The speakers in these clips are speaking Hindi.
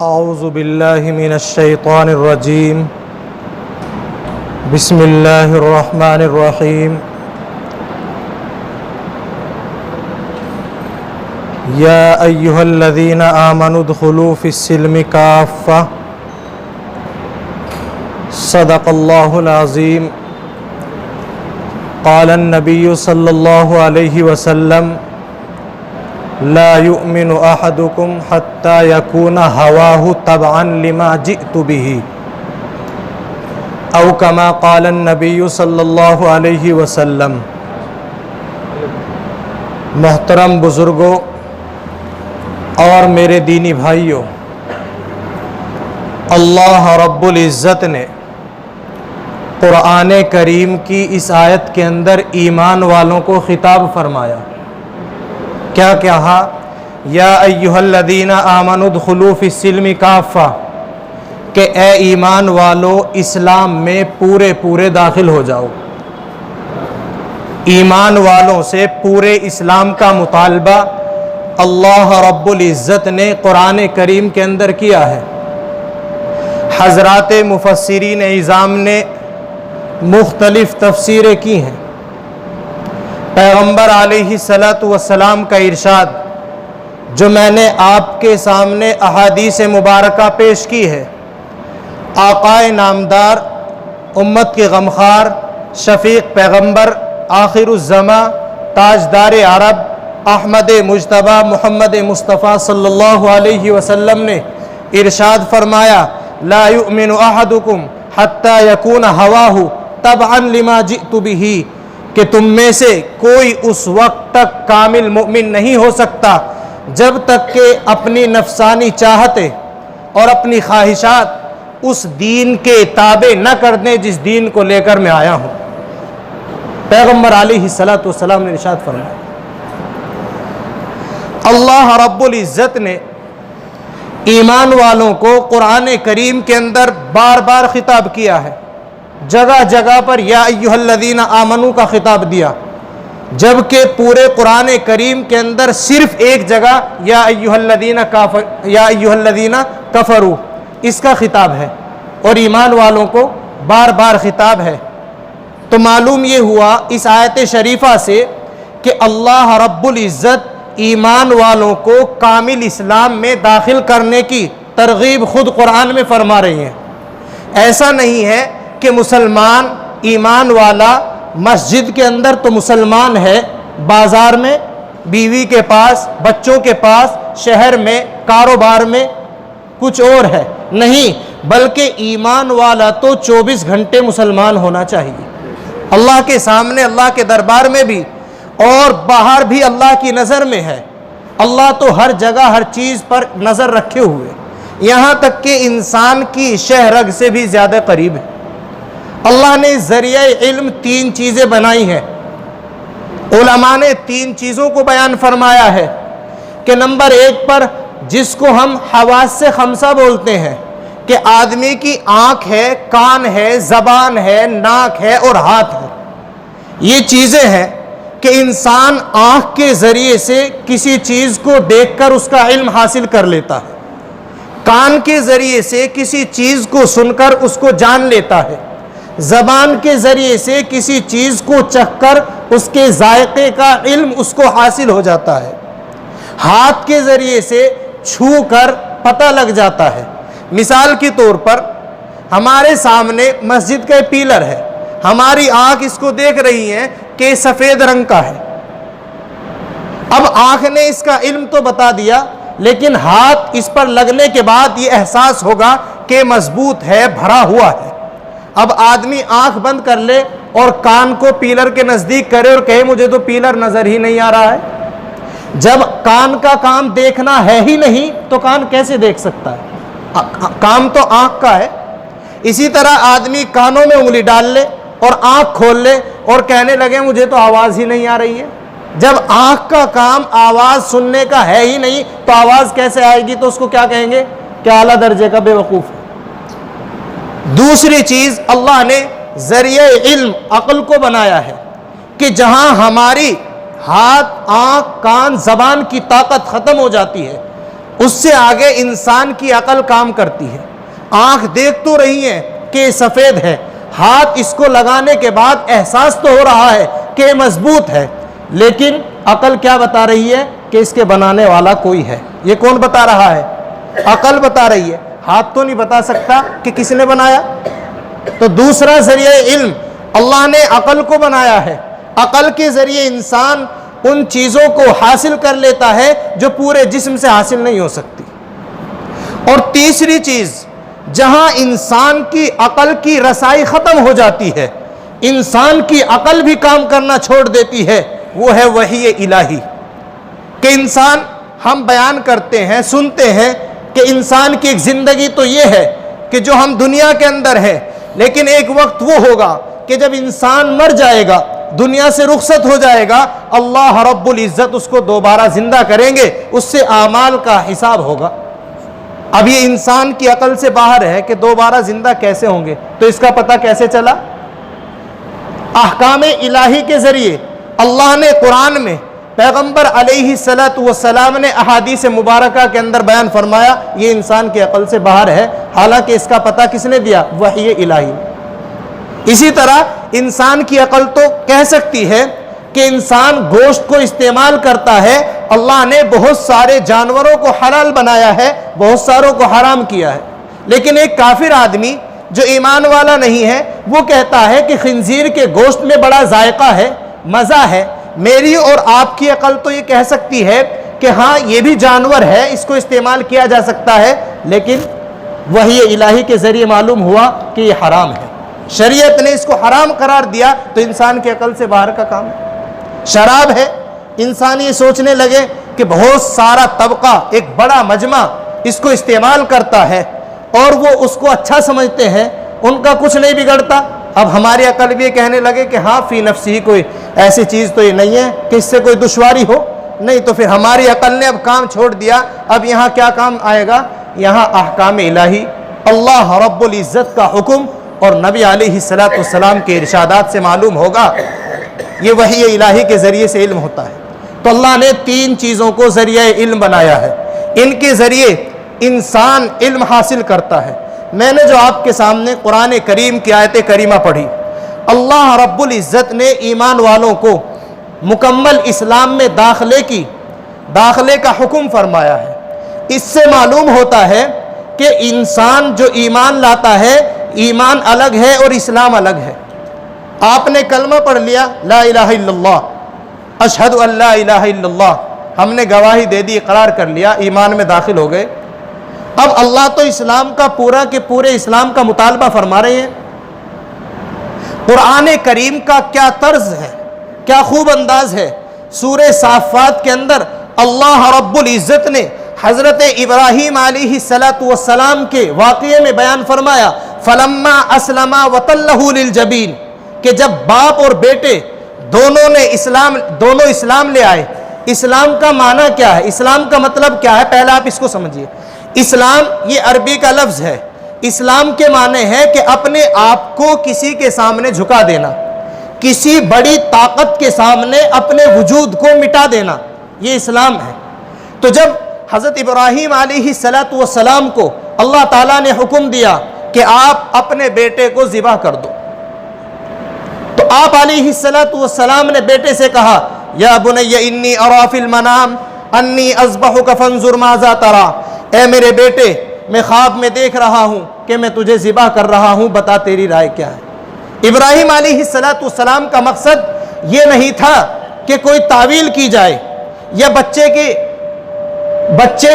औज़ु बिल्लाहि मिनश्शैतानिर्रजीम बिस्मिल्लाहिर्रहमानिर्रहीम। या अय्युहल्लज़ीना आमनु दुख़ुलू फ़िस्सिल्मि काफ़्फ़ा सदक़ल्लाहुल अज़ीम। क़ालन नबिय्यु सल्लल्लाहु अलैहि वसल्लम ला युमिनु अहदुकुम हत्ता यकूना हवाहु तबअन लिमा जिअतु बिही औ कमा क़ालन नबिय्यु सल्लल्लाहु अलैहि वसल्लम। मोहतरम बुज़ुर्गों और मेरे दीनी भाइयों, अल्लाह रब्बुल इज़्ज़त ने क़ुरआन करीम की इस आयत के अंदर ईमान वालों को खिताब फरमाया। क्या कहा? या अय्युहल्लज़ीना आमनु दुख़ुलू फ़िस्सिल्मि काफ़्फ़ा, कि ए ईमान वालो इस्लाम में पूरे पूरे दाखिल हो जाओ। ईमान वालों से पूरे इस्लाम का मुतालबा अल्लाह रब्बुल इज़्ज़त ने क़ुरान करीम के अंदर किया है। हज़रात मुफ़स्सिरीन इज़ाम ने मुख्तलिफ़ तफ़सीरें की हैं। पैगम्बर अलैहिस्सलातु वस्सलाम का इरशाद जो मैंने आपके सामने अहादीस मुबारका पेश की है, आक़ाए नामदार, उम्मत के गमखार, शफ़ीक़ पैगम्बर, आखिरुज़्ज़मा, ताजदार अरब, अहमद मुज्तबा मुहम्मद मुस्तफ़ा सल्लल्लाहु अलैहि वसल्लम ने इरशाद फरमाया, ला युमिनु अहदुकुम हत्ता यकून हवाहु तबअन लिमा जिअतु बिही, कि तुम में से कोई उस वक्त तक कामिल मुमिन नहीं हो सकता जब तक कि अपनी नफसानी चाहते और अपनी ख्वाहिशात उस दीन के ताबे न कर दें जिस दीन को लेकर मैं आया हूँ। पैगम्बर अलैहिस्सलातु वस्सलाम ने इरशाद फरमाया। अल्लाह रब्बुल इज़्ज़त ने ईमान वालों को कुरान करीम के अंदर बार बार खिताब किया है। जगह जगह पर या अय्युहल्लज़ीना आमनू का खिताब दिया, जबकि पूरे कुरान करीम के अंदर सिर्फ एक जगह या अय्युहल्लज़ीना कफरू इसका खिताब है और ईमान वालों को बार बार खिताब है। तो मालूम ये हुआ इस आयत शरीफा से कि अल्लाह रब्बुल इज़्ज़त ईमान वालों को कामिल इस्लाम में दाखिल करने की तरगीब खुद कुरान में फरमा रही हैं। ऐसा नहीं है कि मुसलमान ईमान वाला मस्जिद के अंदर तो मुसलमान है, बाज़ार में, बीवी के पास, बच्चों के पास, शहर में, कारोबार में कुछ और है। नहीं, बल्कि ईमान वाला तो 24 घंटे मुसलमान होना चाहिए। अल्लाह के सामने, अल्लाह के दरबार में भी और बाहर भी अल्लाह की नज़र में है। अल्लाह तो हर जगह हर चीज़ पर नज़र रखे हुए, यहाँ तक कि इंसान की शहरग से भी ज़्यादा करीब है। अल्लाह ने ज़रिए इल्म 3 चीज़ें बनाई हैं। उलमा ने 3 चीज़ों को बयान फरमाया है कि नंबर 1 पर जिसको हम हवास से खमसा बोलते हैं कि आदमी की आँख है, कान है, ज़बान है, नाक है और हाथ है। ये चीज़ें हैं कि इंसान आँख के ज़रिए से किसी चीज़ को देखकर उसका इल्म हासिल कर लेता है, कान के ज़रिए से किसी चीज़ को सुनकर उसको जान लेता है, ज़बान के ज़रिए से किसी चीज़ को चखकर उसके जायके का इल्म उसको हासिल हो जाता है, हाथ के ज़रिए से छू कर पता लग जाता है। मिसाल के तौर पर हमारे सामने मस्जिद का पिलर है, हमारी आँख इसको देख रही है कि सफ़ेद रंग का है। अब आँख ने इसका इल्म तो बता दिया, लेकिन हाथ इस पर लगने के बाद ये एहसास होगा कि मजबूत है, भरा हुआ है। अब आदमी आंख बंद कर ले और कान को पीलर के नज़दीक करे और कहे मुझे तो पीलर नज़र ही नहीं आ रहा है। जब कान का काम देखना है ही नहीं तो कान कैसे देख सकता है? काम तो आंख का है। इसी तरह आदमी कानों में उंगली डाल ले और आंख खोल ले और कहने लगे मुझे तो आवाज़ ही नहीं आ रही है। जब आंख का काम आवाज़ सुनने का है ही नहीं तो आवाज़ कैसे आएगी? तो उसको क्या कहेंगे? क्या आला दर्जे का बेवकूफ़ है। दूसरी चीज़, अल्लाह ने ज़रिए इल्म अक़ल को बनाया है कि जहाँ हमारी हाथ, आँख, कान, ज़बान की ताकत ख़त्म हो जाती है, उससे आगे इंसान की अकल काम करती है। आंख देख तो रही है कि सफ़ेद है, हाथ इसको लगाने के बाद एहसास तो हो रहा है कि मजबूत है, लेकिन अकल क्या बता रही है कि इसके बनाने वाला कोई है। ये कौन बता रहा है? अकल बता रही है। हाथ तो नहीं बता सकता कि किसने बनाया। तो दूसरा जरिया इल्म, अल्लाह ने अकल को बनाया है। अकल के जरिए इंसान उन चीज़ों को हासिल कर लेता है जो पूरे जिस्म से हासिल नहीं हो सकती। और तीसरी चीज़, जहां इंसान की अकल की रसाई ख़त्म हो जाती है, इंसान की अकल भी काम करना छोड़ देती है, वो है वही इलाही। कि इंसान, हम बयान करते हैं, सुनते हैं कि इंसान की एक ज़िंदगी तो ये है कि जो हम दुनिया के अंदर है, लेकिन एक वक्त वो होगा कि जब इंसान मर जाएगा, दुनिया से रुखसत हो जाएगा, अल्लाह रब्बुल इज़्ज़त उसको दोबारा जिंदा करेंगे, उससे आमाल का हिसाब होगा। अब ये इंसान की अकल से बाहर है कि दोबारा जिंदा कैसे होंगे। तो इसका पता कैसे चला? अहकाम इलाही के जरिए अल्लाह ने कुरान में, पैगंबर अलैहिस्सलातु वस्सलाम ने अहादीस मुबारका के अंदर बयान फरमाया, ये इंसान की अकल से बाहर है। हालांकि इसका पता किसने दिया? वही इलाही। इसी तरह इंसान की अकल तो कह सकती है कि इंसान गोश्त को इस्तेमाल करता है, अल्लाह ने बहुत सारे जानवरों को हलाल बनाया है, बहुत सारों को हराम किया है। लेकिन एक काफिर आदमी जो ईमान वाला नहीं है, वो कहता है कि खिंजीर के गोश्त में बड़ा जायका है, मज़ा है। मेरी और आपकी अकल तो ये कह सकती है कि हाँ, ये भी जानवर है, इसको इस्तेमाल किया जा सकता है, लेकिन वही इलाही के ज़रिए मालूम हुआ कि ये हराम है। शरीयत ने इसको हराम करार दिया, तो इंसान की अकल से बाहर का काम है। शराब है, इंसान ये सोचने लगे कि बहुत सारा तबका, एक बड़ा मजमा इसको इस्तेमाल करता है और वो उसको अच्छा समझते हैं, उनका कुछ नहीं बिगड़ता। अब हमारी अकल भी कहने लगे कि हाँ, फी नफ्सी ही कोई ऐसी चीज़ तो ये नहीं है कि इससे कोई दुश्वारी हो। नहीं, तो फिर हमारी अकल ने अब काम छोड़ दिया। अब यहाँ क्या काम आएगा? यहाँ अहकाम इलाही, अल्लाह रब्बुल इज़्ज़त का हुक्म और नबी अलैहिस्सलातु वस्सलाम के इरशादात से मालूम होगा। ये वही इलाही के ज़रिए से इल्म होता है। तो अल्लाह ने तीन चीज़ों को ज़रिया इल्म बनाया है, इनके ज़रिए इंसान इल्म हासिल करता है। मैंने जो आपके सामने कुरान करीम की आयत करीमा पढ़ी, अल्लाह रब्बुल इज़्ज़त ने ईमान वालों को मुकम्मल इस्लाम में दाखिले का हुक्म फरमाया है। इससे मालूम होता है कि इंसान जो ईमान लाता है, ईमान अलग है और इस्लाम अलग है। आपने कलमा पढ़ लिया, ला इलाहा इल्लल्लाह, अशहदु अल्ला इलाहा इल्लल्लाह, हमने गवाही दे दी, इकरार कर लिया, ईमान में दाखिल हो गए। अब अल्लाह तो इस्लाम का पूरा के पूरे इस्लाम का मुतालबा फरमा रहे हैं। कुरान करीम का क्या तर्ज है, क्या खूब अंदाज है। सूरे साफ़ात के अंदर अल्लाह रब्बुल इज़्ज़त ने हज़रत इब्राहीम अलैहिस्सलातु वस्सलाम के वाक़ये में बयान फरमाया, फलम्मा अस्लमा वतल्लहु लिल जबीन, कि जब बाप और बेटे दोनों इस्लाम ले आए। इस्लाम का माना क्या है? इस्लाम का मतलब क्या है? पहले आप इसको समझिए। इस्लाम ये अरबी का लफ्ज़ है। इस्लाम के माने हैं कि अपने आप को किसी के सामने झुका देना, किसी बड़ी ताकत के सामने अपने वजूद को मिटा देना, ये इस्लाम है। तो जब हज़रत इब्राहीम अलैहिस्सलातु वस्सलाम को अल्लाह ताला ने हुक्म दिया कि आप अपने बेटे को ज़िबा कर दो, तो आप अलैहिस्सलातु वस्सलाम ने बेटे से कहा, या बुनय्या इन्नी अरा फिल मनाम अन्नी अज़बहुका फंजुर माज़ा तरा, ए मेरे बेटे, मैं ख्वाब में देख रहा हूँ कि मैं तुझे ज़िबा कर रहा हूँ, बता तेरी राय क्या है। इब्राहीम अलैहिस्सलातु वस्सलाम का मकसद ये नहीं था कि कोई तावील की जाए या बच्चे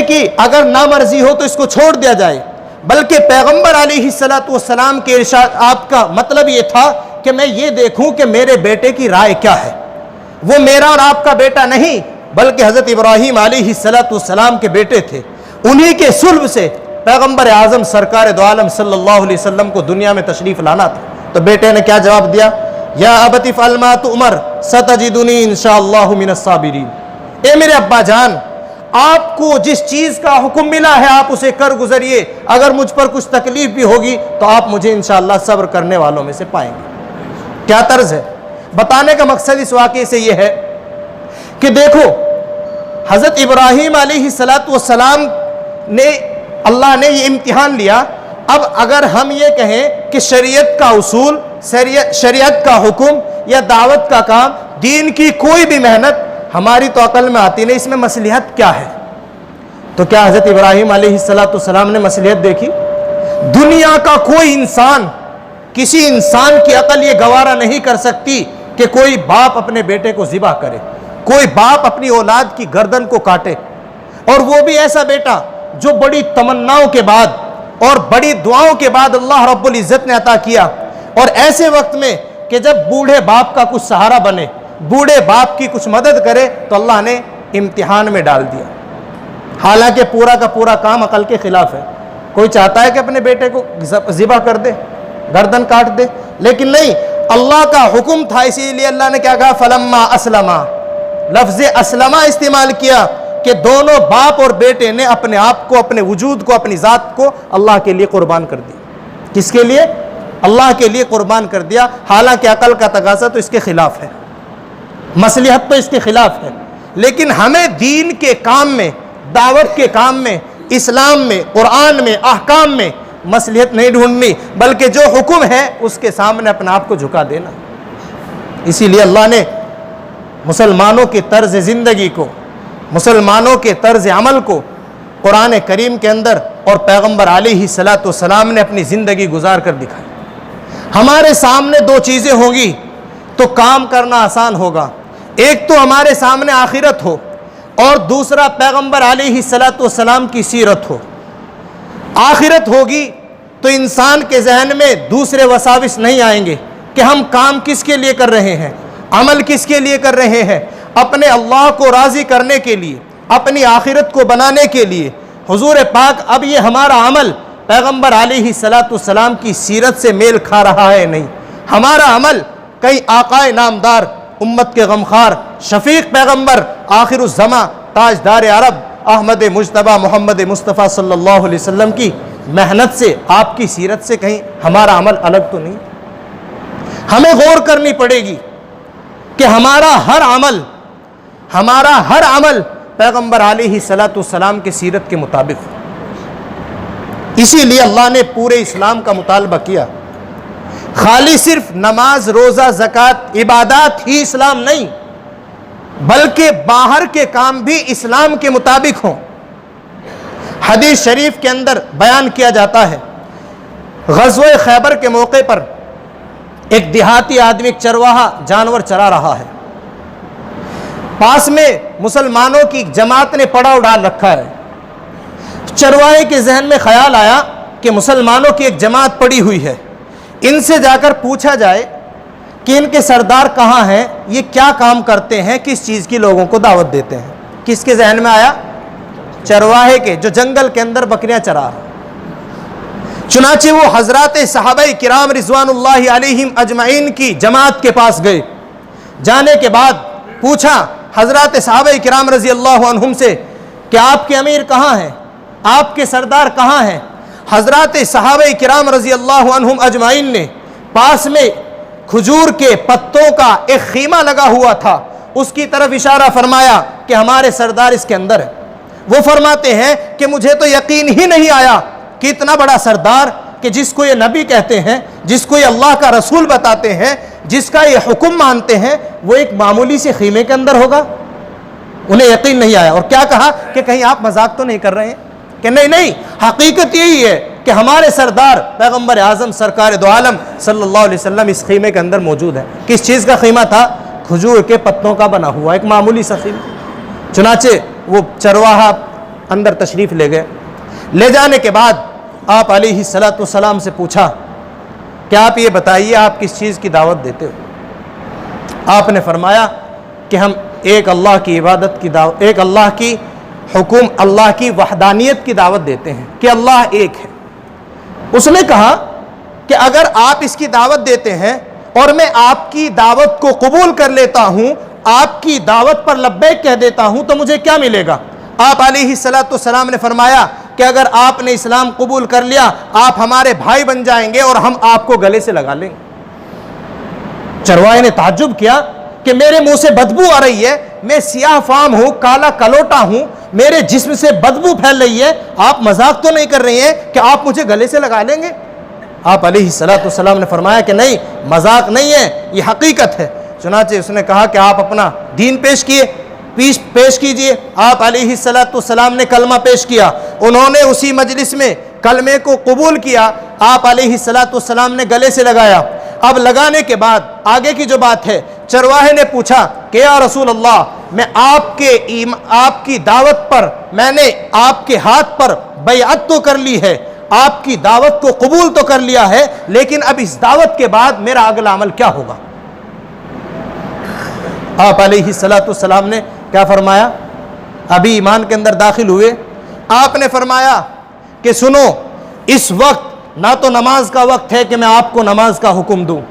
की अगर नामर्जी हो तो इसको छोड़ दिया जाए, बल्कि पैगंबर अलैहिस्सलातु वस्सलाम के इरशाद आपका मतलब ये था कि मैं ये देखूं कि मेरे बेटे की राय क्या है। वो मेरा और आपका बेटा नहीं, बल्कि हज़रत इब्राहीम अलैहिस्सलातु वस्सलाम के बेटे थे। उन्हीं के सुल्ब से पैगंबर आज़म सरकार दो आलम सल्लल्लाहु अलैहि वसल्लम को दुनिया में तशरीफ़ लाना था। तो बेटे ने क्या जवाब दिया? या अबती फ़अल मा तुअमर सतजिदुनी इंशाअल्लाहु मिनस साबिरीन। ए मेरे अब्बा जान, आपको जिस चीज़ का हुक्म मिला है आप उसे कर गुजरिए, अगर मुझ पर कुछ तकलीफ भी होगी तो आप मुझे इंशाअल्लाह सब्र करने वालों में से पाएंगे। क्या तर्ज है? बताने का मकसद इस वाक़े से यह है कि देखो, हज़रत इब्राहीम अलैहिस्सलातु वस्सलाम ने अल्लाह ने ये इम्तिहान लिया। अब अगर हम ये कहें कि शरीयत का उसूल, शरीयत का हुक्म या दावत का काम, दीन की कोई भी मेहनत हमारी तो अकल में आती नहीं, इसमें मसलिहत क्या है? तो क्या हज़रत इब्राहीम अलैहिस्सलाम ने मसलिहत देखी? दुनिया का कोई इंसान, किसी इंसान की अकल ये गवारा नहीं कर सकती कि कोई बाप अपने बेटे को ज़िबा करे, कोई बाप अपनी औलाद की गर्दन को काटे, और वो भी ऐसा बेटा जो बड़ी तमन्नाओं के बाद और बड़ी दुआओं के बाद अल्लाह रब्बुल इज़्ज़त ने अता किया। और ऐसे वक्त में कि जब बूढ़े बाप का कुछ सहारा बने, बूढ़े बाप की कुछ मदद करे, तो अल्लाह ने इम्तिहान में डाल दिया। हालांकि पूरा का पूरा काम अकल के खिलाफ है। कोई चाहता है कि अपने बेटे को ज़िबा कर दे, गर्दन काट दे, लेकिन नहीं, अल्लाह का हुक्म था, इसीलिए अल्लाह ने क्या कहा? फलम्मा अस्लमा, लफ्ज़ अस्लमा इस्तेमाल किया कि दोनों बाप और बेटे ने अपने आप को, अपने वजूद को, अपनी ज़ात को अल्लाह के लिए कुर्बान कर दिया। किसके लिए? अल्लाह के लिए कुर्बान कर दिया। हालांकि अकल का तकाज़ा तो इसके खिलाफ है, मसलिहत तो इसके खिलाफ है, लेकिन हमें दीन के काम में, दावत के काम में, इस्लाम में, कुरान में, अहकाम में मसलिहत नहीं ढूंढनी, बल्कि जो हुक्म है उसके सामने अपने आप को झुका देना। इसीलिए अल्लाह ने मुसलमानों के तर्ज ज़िंदगी को, मुसलमानों के तर्ज अमल को कुरान करीम के अंदर और पैगम्बर अलैहिस्सलातु वस्सलाम ने अपनी ज़िंदगी गुजार कर दिखाई। हमारे सामने दो चीज़ें होंगी तो काम करना आसान होगा। एक तो हमारे सामने आखिरत हो, और दूसरा पैगम्बर अलैहिस्सलातु वस्सलाम की सीरत हो। आखिरत होगी तो इंसान के जहन में दूसरे वसाविस नहीं आएंगे कि हम काम किसके लिए कर रहे हैं, अमल किसके लिए कर रहे हैं, अपने अल्लाह को राज़ी करने के लिए, अपनी आखिरत को बनाने के लिए। हुजूर पाक, अब ये हमारा अमल पैगम्बर अलैहिस्सलातु वस्सलाम की सीरत से मेल खा रहा है? नहीं, हमारा अमल कहीं आकाए नामदार, उम्मत के गमखार, शफीक पैगम्बर, आखिरुज़्ज़मा, ताजदार अरब, अहमद मुज्तबा मोहम्मद मुस्तफ़ा सल्लल्लाहु अलैहि वसल्लम की मेहनत से, आपकी सीरत से कहीं हमारा अमल अलग तो नहीं? हमें गौर करनी पड़ेगी कि हमारा हर अमल पैगम्बर अलैहिस्सलातु वस्सलाम के सीरत के मुताबिक हो। इसीलिए अल्लाह ने पूरे इस्लाम का मुतालबा किया। खाली सिर्फ नमाज, रोज़ा, ज़कात, इबादत ही इस्लाम नहीं, बल्कि बाहर के काम भी इस्लाम के मुताबिक हों। हदीस शरीफ के अंदर बयान किया जाता है, ग़ज़वे खैबर के मौके पर एक देहाती आदमी, एक चरवाहा जानवर चरा रहा है। पास में मुसलमानों की जमात ने पड़ाव डाल रखा है। चरवाहे के जहन में ख्याल आया कि मुसलमानों की एक जमात पड़ी हुई है, इनसे जाकर पूछा जाए कि इनके सरदार कहाँ हैं, ये क्या काम करते हैं, किस चीज़ की लोगों को दावत देते हैं। किसके जहन में आया? चरवाहे के, जो जंगल के अंदर बकरियां चरा। चुनाचे वो हजरात सहाबाए किराम रिज़वानुल्लाहि अलैहिम अजमाइन की जमात के पास गए। जाने के बाद पूछा हजरात सहाबाए किराम रज़ी अल्लाहु अन्हुम से कि आपके अमीर कहाँ हैं, आपके सरदार कहाँ हैं? हजरात सहाबाए किराम रज़ी अल्लाहु अन्हुम अजमाइन ने पास में खजूर के पत्तों का एक खीमा लगा हुआ था, उसकी तरफ इशारा फरमाया कि हमारे सरदार इसके अंदर है। वो फरमाते हैं कि मुझे तो यकीन ही नहीं आया कि इतना बड़ा सरदार, कि जिसको ये नबी कहते हैं, जिसको ये अल्लाह का रसूल बताते हैं, जिसका ये हुक्म मानते हैं, वो एक मामूली से खीमे के अंदर होगा। उन्हें यकीन नहीं आया और क्या कहा कि कहीं आप मजाक तो नहीं कर रहे हैं? कि नहीं, हकीकत यही है कि हमारे सरदार पैगम्बर आज़म सरकार दो आलम सल्लल्लाहु अलैहि वसल्लम इस खीमे के अंदर मौजूद है। किस चीज़ का खीमा था? खजूर के पत्तों का बना हुआ एक मामूली सा खीमा। चुनाचे वो चरवाहा अंदर तशरीफ़ ले गए। ले जाने के बाद आप अलैहिस्सलातु वस्सलाम से पूछा कि आप ये बताइए आप किस चीज़ की दावत देते हो? आपने फरमाया कि हम एक अल्लाह की इबादत की दावत, एक अल्लाह की हुकुम, अल्लाह की वहदानियत की दावत देते हैं कि अल्लाह एक है। उसने कहा कि अगर आप इसकी दावत देते हैं और मैं आपकी दावत को कबूल कर लेता हूं, आपकी दावत पर लब्बैक कह देता हूं, तो मुझे क्या मिलेगा? आप अलैहिस्सलातु वस्सलाम ने फरमाया कि अगर आपने इस्लाम कबूल कर लिया, आप हमारे भाई बन जाएंगे और हम आपको गले से लगा लेंगे। चरवाहे ने ताज्जुब किया कि मेरे मुंह से बदबू आ रही है, मैं सियाह फाम हूं, काला कलोटा हूं, मेरे जिस्म से बदबू फैल रही है, आप मजाक तो नहीं कर रही हैं कि आप मुझे गले से लगा लेंगे? आप अलैहिस्सलाम ने फरमाया कि नहीं, मजाक नहीं है, ये हकीकत है। चुनाचे उसने कहा कि आप अपना दीन पेश कीजिए। आप अलैहिस्सलाम ने कलमा पेश किया, उन्होंने उसी मजलिस में कलमे को कबूल किया। आप अलैहिस्सलाम ने गले से लगाया। अब लगाने के बाद आगे की जो बात है, चरवाहे ने पूछा कि या रसूल अल्लाह, मैं आपकी दावत पर, मैंने आपके हाथ पर बैअत तो कर ली है, आपकी दावत को कबूल तो कर लिया है, लेकिन अब इस दावत के बाद मेरा अगला अमल क्या होगा? आप अलैहिस्सलाम ने क्या फरमाया? अभी ईमान के अंदर दाखिल हुए, आपने फरमाया कि सुनो, इस वक्त ना तो नमाज का वक्त है कि मैं आपको नमाज का हुक्म दूं,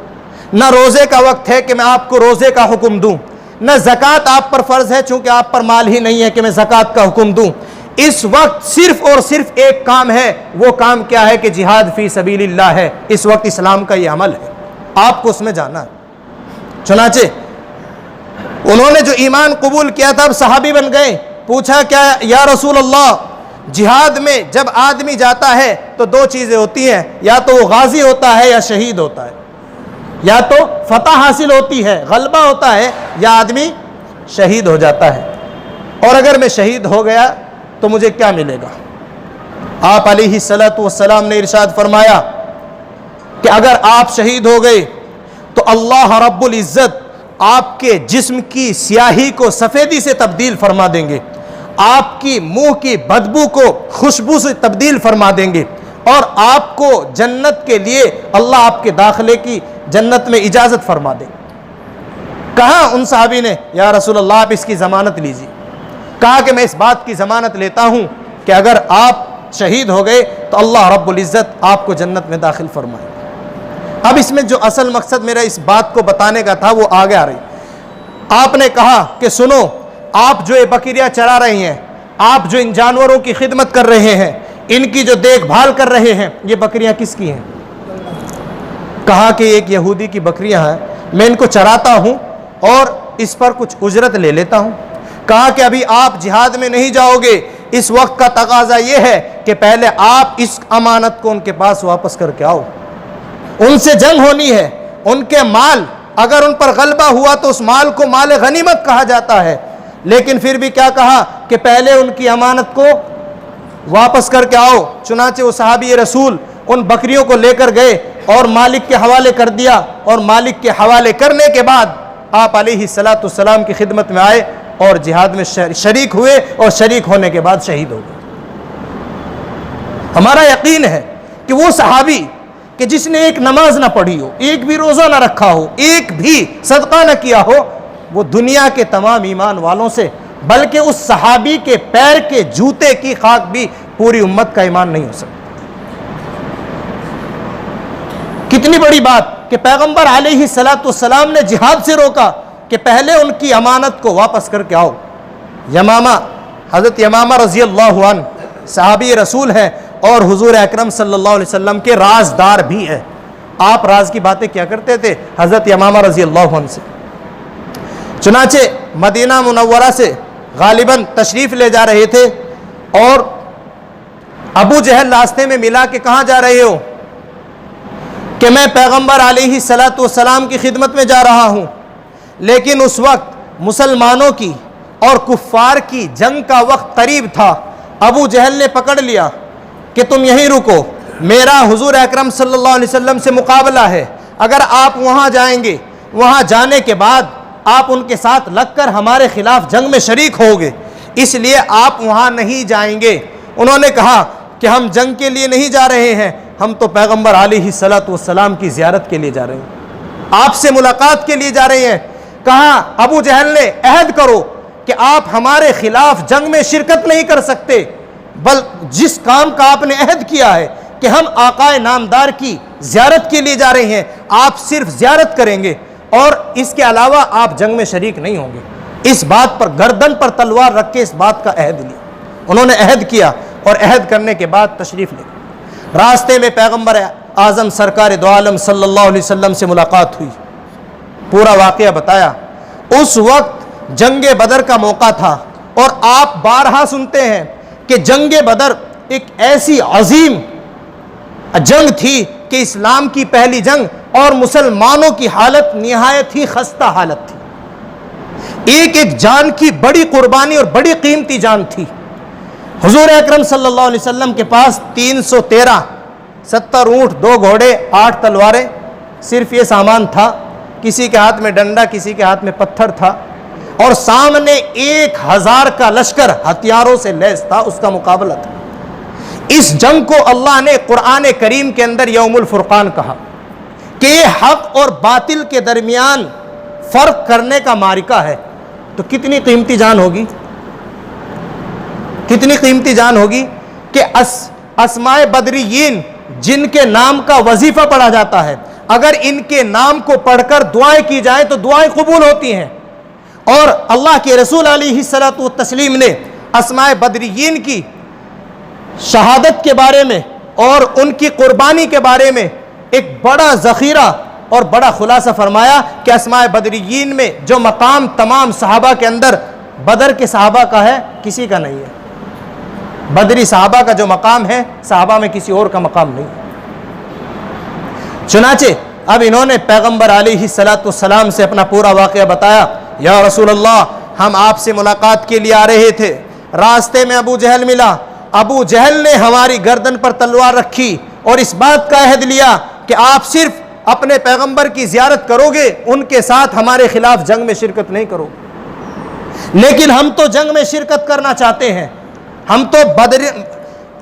ना रोज़े का वक्त है कि मैं आपको रोज़े का हुक्म दूं, ना ज़कात आप पर फ़र्ज़ है चूँकि आप पर माल ही नहीं है कि मैं ज़कात का हुक्म दूं। इस वक्त सिर्फ और सिर्फ एक काम है, वो काम क्या है कि जिहाद फ़ी सबीलिल्लाह है। इस वक्त इस्लाम का ये अमल है, आपको उसमें जाना है। चुनाचे उन्होंने जो ईमान कबूल किया था, अब सहाबी बन गए। पूछा क्या या रसूल अल्लाह, जिहाद में जब आदमी जाता है तो दो चीज़ें होती हैं, या तो वो गाजी होता है या शहीद होता है, या तो फतह हासिल होती है, गलबा होता है, या आदमी शहीद हो जाता है। और अगर मैं शहीद हो गया तो मुझे क्या मिलेगा? आप अलैहिस्सलाम ने इरशाद फरमाया कि अगर आप शहीद हो गए तो अल्लाह रब्बुल इज़्ज़त आपके जिस्म की स्याही को सफ़ेदी से तब्दील फरमा देंगे, आपकी मुंह की बदबू को खुशबू से तब्दील फरमा देंगे, और आपको जन्नत के लिए अल्लाह आपके दाखिले की जन्नत में इजाज़त फरमा देंगे। कहा उन सहाबी ने, या रसूल अल्लाह आप इसकी ज़मानत लीजिए। कहा कि मैं इस बात की ज़मानत लेता हूँ कि अगर आप शहीद हो गए तो अल्लाह रब्बुल इज़्ज़त आपको जन्नत में दाखिल फरमाएगा। अब इसमें जो असल मकसद मेरा इस बात को बताने का था वो आगे आ रही। आपने कहा कि सुनो, आप जो ये बकरियां चरा रही हैं, आप जो इन जानवरों की खिदमत कर रहे हैं, इनकी जो देखभाल कर रहे हैं, ये बकरियां किसकी हैं? कहा कि एक यहूदी की बकरियां हैं, मैं इनको चराता हूं और इस पर कुछ उजरत ले लेता हूं। कहा कि अभी आप जिहाद में नहीं जाओगे, इस वक्त का तकाजा ये है कि पहले आप इस अमानत को उनके पास वापस करके आओ। उनसे जंग होनी है, उनके माल अगर उन पर गलबा हुआ तो उस माल को माल गनीमत कहा जाता है, लेकिन फिर भी क्या कहा कि पहले उनकी अमानत को वापस करके आओ। चुनाचे वो सहाबी रसूल उन बकरियों को लेकर गए और मालिक के हवाले कर दिया, और मालिक के हवाले करने के बाद आप अलैहिस्सलाम की खिदमत में आए और जिहाद में शरीक हुए, और शरीक होने के बाद शहीद हो गए। हमारा यकीन है कि वो सहाबी कि जिसने एक नमाज ना पढ़ी हो, एक भी रोज़ा ना रखा हो, एक भी सदका ना किया हो, वो दुनिया के तमाम ईमान वालों से, बल्कि उस सहाबी के पैर के जूते की खाक भी पूरी उम्मत का ईमान नहीं हो सकता। कितनी बड़ी बात कि पैगंबर अलैहिस्सलाम ने जिहाद से रोका कि पहले उनकी अमानत को वापस करके आओ। यमामा, हज़रत यमामा रज़ियल्लाहु अन्हु सहाबी रसूल हैं और हुजूर अकरम सल्लल्लाहु अलैहि वसल्लम के राजदार भी हैं। आप राज की बातें क्या करते थे हज़रत यमामा रज़ियल्लाहु अन्हु से। चुनाचे मदीना मुनव्वरा से गालिबन तशरीफ़ ले जा रहे थे और अबू जहल रास्ते में मिला कि कहाँ जा रहे हो? कि मैं पैगंबर अलैहिस्सलाम की खिदमत में जा रहा हूँ। लेकिन उस वक्त मुसलमानों की और कुफ्फार की जंग का वक्त करीब था। अबू जहल ने पकड़ लिया कि तुम यहीं रुको, मेरा हुजूर अकरम सल्लल्लाहु अलैहि वसल्लम से मुकाबला है। अगर आप वहाँ जाएंगे, वहाँ जाने के बाद आप उनके साथ लगकर हमारे खिलाफ जंग में शरीक होगे, इसलिए आप वहाँ नहीं जाएंगे। उन्होंने कहा कि हम जंग के लिए नहीं जा रहे हैं, हम तो पैगंबर अलैहिस्सलाम की ज़ियारत के लिए जा रहे हैं, आपसे मुलाकात के लिए जा रहे हैं। कहा अबू जहल ने, अहद करो कि आप हमारे खिलाफ जंग में शिरकत नहीं कर सकते, बल जिस काम का आपने अहद किया है कि हम आकाए नामदार की ज़ियारत के लिए जा रहे हैं, आप सिर्फ ज़ियारत करेंगे और इसके अलावा आप जंग में शरीक नहीं होंगे। इस बात पर गर्दन पर तलवार रख के इस बात का अहद लिया। उन्होंने अहद किया और अहद करने के बाद तशरीफ़ ले रास्ते में पैगंबर आज़म सरकार दो आलम सल्लल्लाहु अलैहि वसल्लम से मुलाकात हुई। पूरा वाक़या बताया। उस वक्त जंग बदर का मौका था और आप बारहा सुनते हैं कि जंग बदर एक ऐसी अजीम जंग थी कि इस्लाम की पहली जंग, और मुसलमानों की हालत निहायत ही खस्ता हालत थी। एक एक जान की बड़ी कुर्बानी और बड़ी कीमती जान थी। हुजूर अकरम सल्लल्लाहु अलैहि वसल्लम के पास 313, 70 ऊँट, 2 घोड़े, 8 तलवारें, सिर्फ ये सामान था। किसी के हाथ में डंडा, किसी के हाथ में पत्थर था, और सामने 1000 का लश्कर हथियारों से लैस था, उसका मुकाबला था। इस जंग को अल्लाह ने कुरान करीम के अंदर यौमुल फुरकान कहा कि ये हक और बातिल के दरमियान फर्क करने का मारिका है। तो कितनी कीमती जान होगी, कितनी कीमती जान होगी कि अस्माए बदरियीन जिनके नाम का वजीफा पढ़ा जाता है, अगर इनके नाम को पढ़कर दुआएं की जाए तो दुआएं कबूल होती हैं। और अल्लाह के रसूल अलैहिस्सलातु तस्लीम ने अस्माए बदरियीन की शहादत के बारे में और उनकी कुर्बानी के बारे में एक बड़ा ज़ख़ीरा और बड़ा खुलासा फरमाया कि अस्माए बदरियीन में जो मकाम तमाम सहाबा के अंदर बदर के सहाबा का है, किसी का नहीं है। बदरी सहाबा का जो मकाम है, सहाबा में किसी और का मकाम नहीं है। चुनाचे अब इन्होंने पैगंबर अलैहिस्सलाम से अपना पूरा वाक़या बताया। या रसूल अल्लाह, हम आपसे मुलाकात के लिए आ रहे थे, रास्ते में अबू जहल मिला। अबू जहल ने हमारी गर्दन पर तलवार रखी और इस बात का अहद लिया कि आप सिर्फ अपने पैगंबर की ज़ियारत करोगे, उनके साथ हमारे खिलाफ जंग में शिरकत नहीं करोगे। लेकिन हम तो जंग में शिरकत करना चाहते हैं, हम तो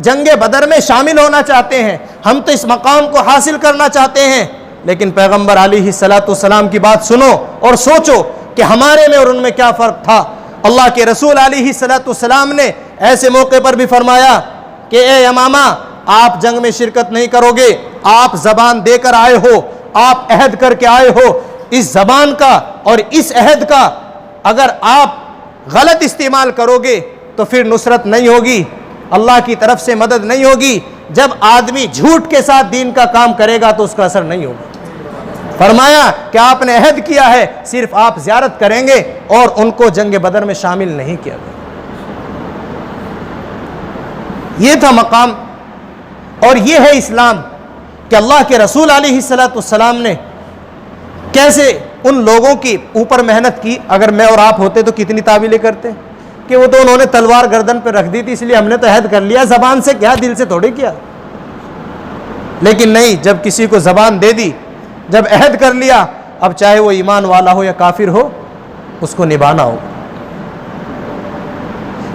जंग बदर में शामिल होना चाहते हैं, हम तो इस मकाम को हासिल करना चाहते हैं। लेकिन पैगंबर अलैहिस्सलाम की बात सुनो और सोचो कि हमारे में और उनमें क्या फ़र्क था। अल्लाह के रसूल अलैहिस्सलाम ने ऐसे मौके पर भी फरमाया कि ए यमामा, आप जंग में शिरकत नहीं करोगे, आप ज़बान देकर आए हो, आप अहद करके आए हो। इस ज़बान का और इस अहद का अगर आप गलत इस्तेमाल करोगे तो फिर नुसरत नहीं होगी, अल्लाह की तरफ से मदद नहीं होगी। जब आदमी झूठ के साथ दीन का काम करेगा तो उसका असर नहीं होगा। फरमाया कि आपने अहद किया है, सिर्फ आप ज़ियारत करेंगे, और उनको जंग बदर में शामिल नहीं किया गया। ये था मकाम और ये है इस्लाम कि अल्लाह के रसूल अलैहिस्सलाम ने कैसे उन लोगों की ऊपर मेहनत की। अगर मैं और आप होते तो कितनी तावीलें करते कि वो तो उन्होंने तलवार गर्दन पर रख दी थी, इसलिए हमने तो अहद कर लिया। ज़बान से क्या, दिल से थोड़े किया। लेकिन नहीं, जब किसी को ज़बान दे दी, जब अहद कर लिया, अब चाहे वो ईमान वाला हो या काफिर हो, उसको निभाना हो।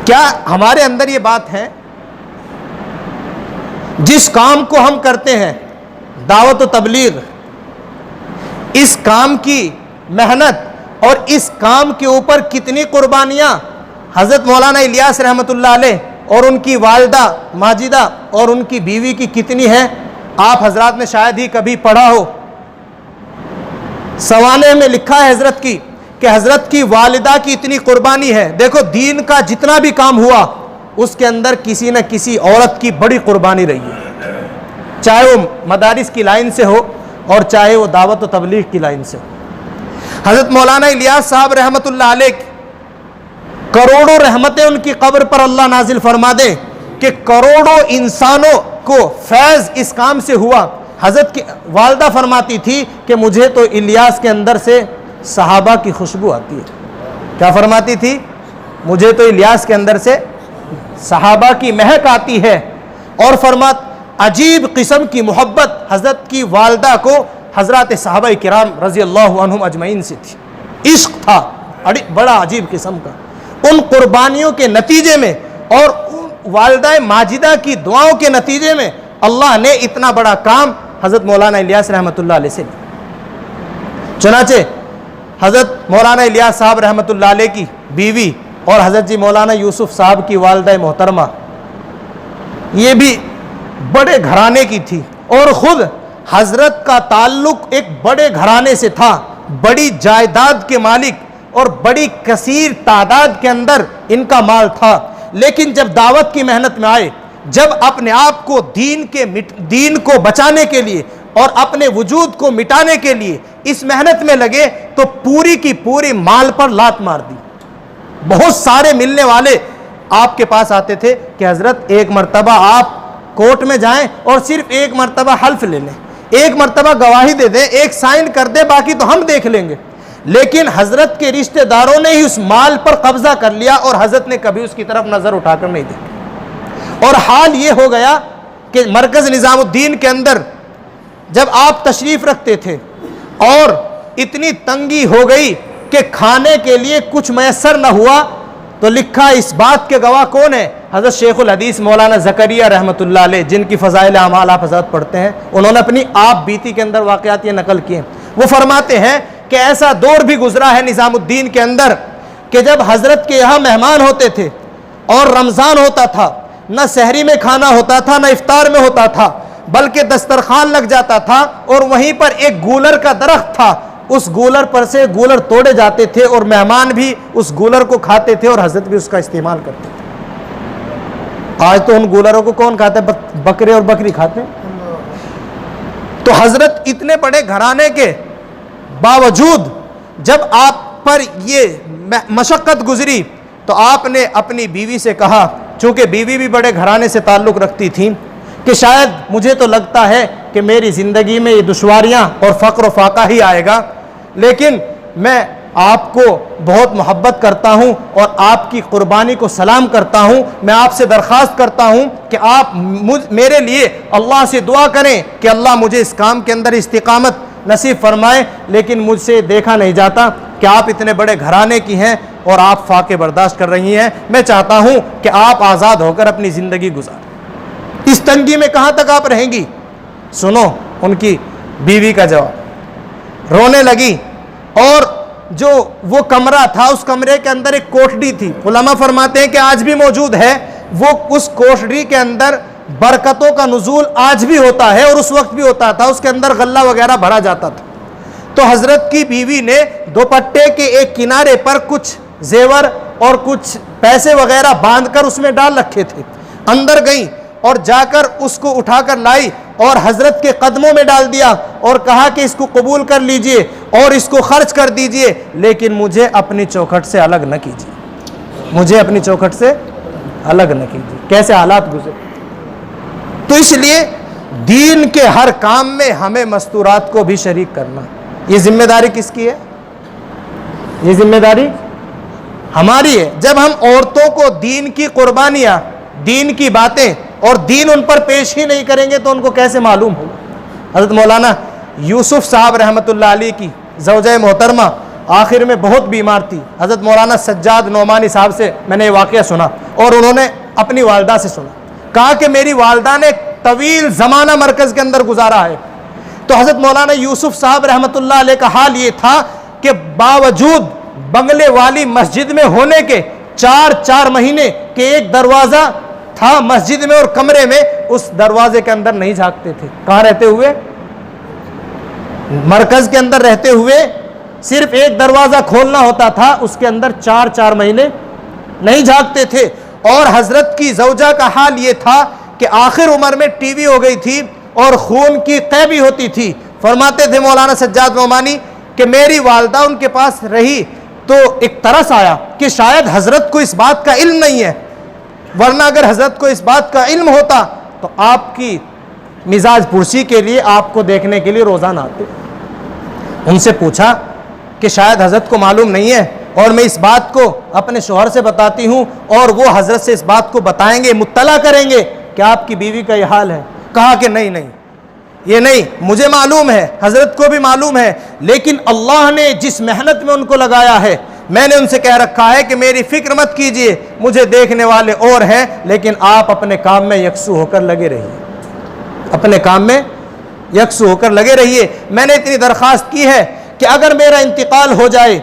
क्या हमारे अंदर ये बात है? जिस काम को हम करते हैं, दावत व तबलीग, इस काम की मेहनत और इस काम के ऊपर कितनी कुर्बानियां हज़रत मौलाना इलियास रहमतुल्लाह अलैह और उनकी वालिदा माजिदा और उनकी बीवी की कितनी है, आप हजरात ने शायद ही कभी पढ़ा हो। सवाने में लिखा है हजरत की कि हजरत की वालिदा की इतनी कुर्बानी है। देखो, दीन का जितना भी काम हुआ उसके अंदर किसी न किसी औरत की बड़ी कुर्बानी रही है, चाहे वो मदारिस की लाइन से हो और चाहे वो दावत व तबलीग की लाइन से हो। हजरत मौलाना इलियास साहब रहमतुल्लाह अलैह, करोड़ों रहमतें उनकी कब्र पर अल्लाह नाजिल फरमा दे कि करोड़ों इंसानों को फैज़ इस काम से हुआ। हजरत की वालदा फरमाती थी कि मुझे तो इलियास के अंदर से सहाबा की खुशबू आती है। क्या फरमाती थी? मुझे तो इलियास के अंदर से सहाबा की महक आती है। और फरमात अजीब किस्म की मोहब्बत हजरत की वालदा को हजरत सहाबा किराम रज़ी अल्लाहु अन्हुम अजमईन से थी। इश्क था बड़ा अजीब किस्म का। उन कुर्बानियों के नतीजे में और उन वालदा माजिदा की दुआओं के नतीजे में अल्लाह ने इतना बड़ा काम हजरत मौलाना इलियास रहमतुल्लाह अलैह से लिया। चुनाचे हजरत मौलाना इलियास साहब रहमतुल्लाह अलैह की बीवी और हजरत जी मौलाना यूसुफ साहब की वालिदा मोहतरमा, ये भी बड़े घराने की थी और ख़ुद हजरत का ताल्लुक एक बड़े घराने से था, बड़ी जायदाद के मालिक और बड़ी कसीर तादाद के अंदर इनका माल था। लेकिन जब दावत की मेहनत में आए, जब अपने आप को दीन को बचाने के लिए और अपने वजूद को मिटाने के लिए इस मेहनत में लगे, तो पूरी की पूरी माल पर लात मार दी। बहुत सारे मिलने वाले आपके पास आते थे कि हज़रत एक मरतबा आप कोर्ट में जाएं और सिर्फ एक मरतबा हल्फ ले लें, एक मरतबा गवाही दे दें, एक साइन कर दे, बाकी तो हम देख लेंगे। लेकिन हज़रत के रिश्तेदारों ने ही उस माल पर कब्जा कर लिया और हज़रत ने कभी उसकी तरफ नज़र उठाकर नहीं देखी। और हाल ये हो गया कि मरकज़ निज़ामुद्दीन के अंदर जब आप तशरीफ़ रखते थे और इतनी तंगी हो गई कि खाने के लिए कुछ मैसर न हुआ, तो लिखा इस बात के गवाह कौन है? हज़रत शेखुल हदीस मौलाना ज़करिया रहमतुल्लाह अलैह, जिनकी फ़ज़ाइल अमाल आप हज़रत पढ़ते हैं। उन्होंने अपनी आप बीती के अंदर वाक़यात ये नकल किए। वो फरमाते हैं कि ऐसा दौर भी गुजरा है निज़ामुद्दीन के अंदर कि जब हज़रत के यहाँ मेहमान होते थे और रमज़ान होता था, न सहरी में खाना होता था, न इफ्तार में होता था, बल्कि दस्तरखान लग जाता था और वहीं पर एक गूलर का दरख्त था, उस गूलर पर से गूलर तोड़े जाते थे और मेहमान भी उस गूलर को खाते थे और हज़रत भी उसका इस्तेमाल करते थे। आज तो उन गूलरों को कौन खाता है? बकरे और बकरी खाते हैं। तो हज़रत इतने बड़े घराने के बावजूद जब आप पर ये मशक्क़त गुजरी तो आपने अपनी बीवी से कहा, चूँकि बीवी भी बड़े घराने से ताल्लुक़ रखती थी, कि शायद मुझे तो लगता है कि मेरी ज़िंदगी में ये दुश्वारियाँ और फ़क्र फाका ही आएगा, लेकिन मैं आपको बहुत मोहब्बत करता हूँ और आपकी क़ुरबानी को सलाम करता हूँ। मैं आपसे दरख्वास्त करता हूँ कि आप मेरे लिए अल्लाह से दुआ करें कि अल्लाह मुझे इस काम के अंदर इस्तिकामत नसीब फरमाए। लेकिन मुझसे देखा नहीं जाता कि आप इतने बड़े घराने की हैं और आप फाके बर्दाश्त कर रही हैं। मैं चाहता हूँ कि आप आज़ाद होकर अपनी ज़िंदगी गुजारें। इस तंगी में कहाँ तक आप रहेंगी? सुनो उनकी बीवी का जवाब। रोने लगी और जो वो कमरा था, उस कमरे के अंदर एक कोठड़ी थी। उलमा फरमाते हैं कि आज भी मौजूद है। वो उस कोठड़ी के अंदर बरकतों का नुज़ूल आज भी होता है और उस वक्त भी होता था। उसके अंदर गल्ला वगैरह भरा जाता था। तो हज़रत की बीवी ने दुपट्टे के एक किनारे पर कुछ जेवर और कुछ पैसे वगैरह बांधकर उसमें डाल रखे थे। अंदर गई और जाकर उसको उठाकर लाई और हज़रत के कदमों में डाल दिया और कहा कि इसको कबूल कर लीजिए और इसको खर्च कर दीजिए, लेकिन मुझे अपनी चौखट से अलग न कीजिए, मुझे अपनी चौखट से अलग न कीजिए। कैसे हालात गुजरे। तो इसलिए दीन के हर काम में हमें मस्तूरात को भी शरीक करना। ये जिम्मेदारी किसकी है? ये जिम्मेदारी हमारी है। जब हम औरतों को दीन की कुर्बानियाँ, दीन की बातें और दीन उन पर पेश ही नहीं करेंगे तो उनको कैसे मालूम होगा। हज़रत मौलाना यूसुफ साहब रहमतुल्लाह अलैह की ज़ौजा मोहतरमा आखिर में बहुत बीमार थी। हज़रत मौलाना सज्जाद नौमानी साहब से मैंने ये वाक़या सुना और उन्होंने अपनी वालदा से सुना। कहा कि मेरी वालदा ने तवील ज़माना मरकज़ के अंदर गुजारा है। तो हज़रत मौलाना यूसुफ साहब रहमतुल्लाह अलैह का हाल ये था कि बावजूद बंगले वाली मस्जिद में होने के 4 महीने के एक दरवाज़ा था मस्जिद में और कमरे में, उस दरवाजे के अंदर नहीं झांकते थे। कहाँ रहते हुए? मरकज के अंदर रहते हुए सिर्फ एक दरवाजा खोलना होता था, उसके अंदर 4 महीने नहीं झांकते थे। और हजरत की ज़ौजा का हाल ये था कि आखिर उम्र में टीवी हो गई थी और खून की क़ै भी होती थी। फरमाते थे मौलाना सज्जाद नौमानी कि मेरी वालदा उनके पास रही तो एक तरस आया कि शायद हजरत को इस बात का इल्म नहीं है, वरना अगर हजरत को इस बात का इल्म होता तो आपकी मिजाज पुरसी के लिए, आपको देखने के लिए रोज़ाना आते। उनसे पूछा कि शायद हजरत को मालूम नहीं है और मैं इस बात को अपने शौहर से बताती हूँ और वो हजरत से इस बात को बताएंगे, मुत्तला करेंगे कि आपकी बीवी का ये हाल है। कहा कि नहीं नहीं, ये नहीं, मुझे मालूम है, हजरत को भी मालूम है, लेकिन अल्लाह ने जिस मेहनत में उनको लगाया है, मैंने उनसे कह रखा है कि मेरी फिक्र मत कीजिए, मुझे देखने वाले और हैं, लेकिन आप अपने काम में यकसू होकर लगे रहिए, अपने काम में यकसू होकर लगे रहिए। मैंने इतनी दरख्वास्त की है कि अगर मेरा इंतकाल हो जाए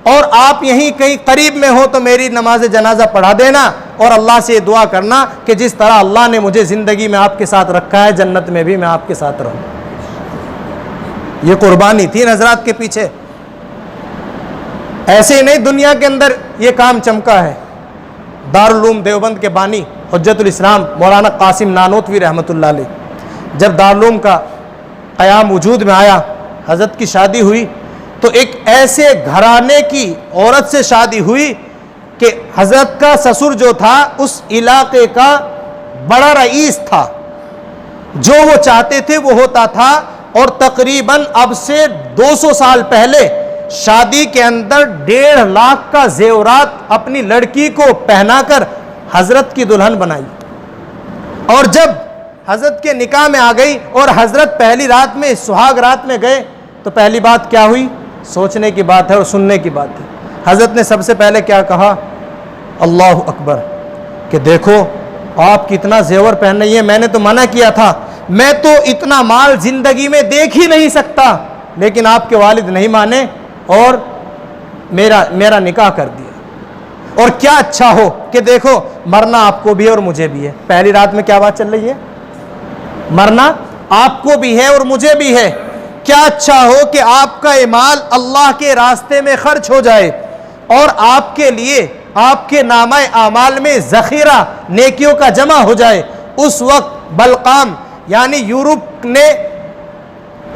और आप यहीं कहीं करीब में हो तो मेरी नमाज जनाजा पढ़ा देना और अल्लाह से दुआ करना कि जिस तरह अल्लाह ने मुझे ज़िंदगी में आपके साथ रखा है, जन्नत में भी मैं आपके साथ रहूँ। ये कुर्बानी थी हज़रात के पीछे। ऐसे ही नहीं, दुनिया के अंदर ये काम चमका है। दारुल उलूम देवबंद के बानी हुज्जतुल इस्लाम मौलाना कासिम नानोतवी रहमतुल्लाह अलैह, जब दारुल उलूम का क़याम वजूद में आया, हज़रत की शादी हुई तो एक ऐसे घराने की औरत से शादी हुई कि हजरत का ससुर जो था उस इलाके का बड़ा रईस था, जो वो चाहते थे वो होता था। और तकरीबन अब से 200 साल पहले शादी के अंदर 1.5 लाख का जेवरात अपनी लड़की को पहनाकर हजरत की दुल्हन बनाई। और जब हजरत के निकाह में आ गई और हजरत पहली रात में सुहाग रात में गए तो पहली बात क्या हुई, सोचने की बात है और सुनने की बात है। हजरत ने सबसे पहले क्या कहा, अल्लाह अकबर, कि देखो आप कितना जेवर पहन रही है, मैंने तो मना किया था, मैं तो इतना माल जिंदगी में देख ही नहीं सकता, लेकिन आपके वालिद नहीं माने और मेरा निकाह कर दिया। और क्या अच्छा हो कि देखो मरना आपको भी है और मुझे भी है। पहली रात में क्या बात चल रही है, मरना आपको भी है और मुझे भी है। क्या अच्छा हो कि आपका ये माल अल्लाह के रास्ते में खर्च हो जाए और आपके लिए आपके नामाए आमाल में ज़ख़ीरा नेकियों का जमा हो जाए। उस वक्त बलकाम यानी यूरोप ने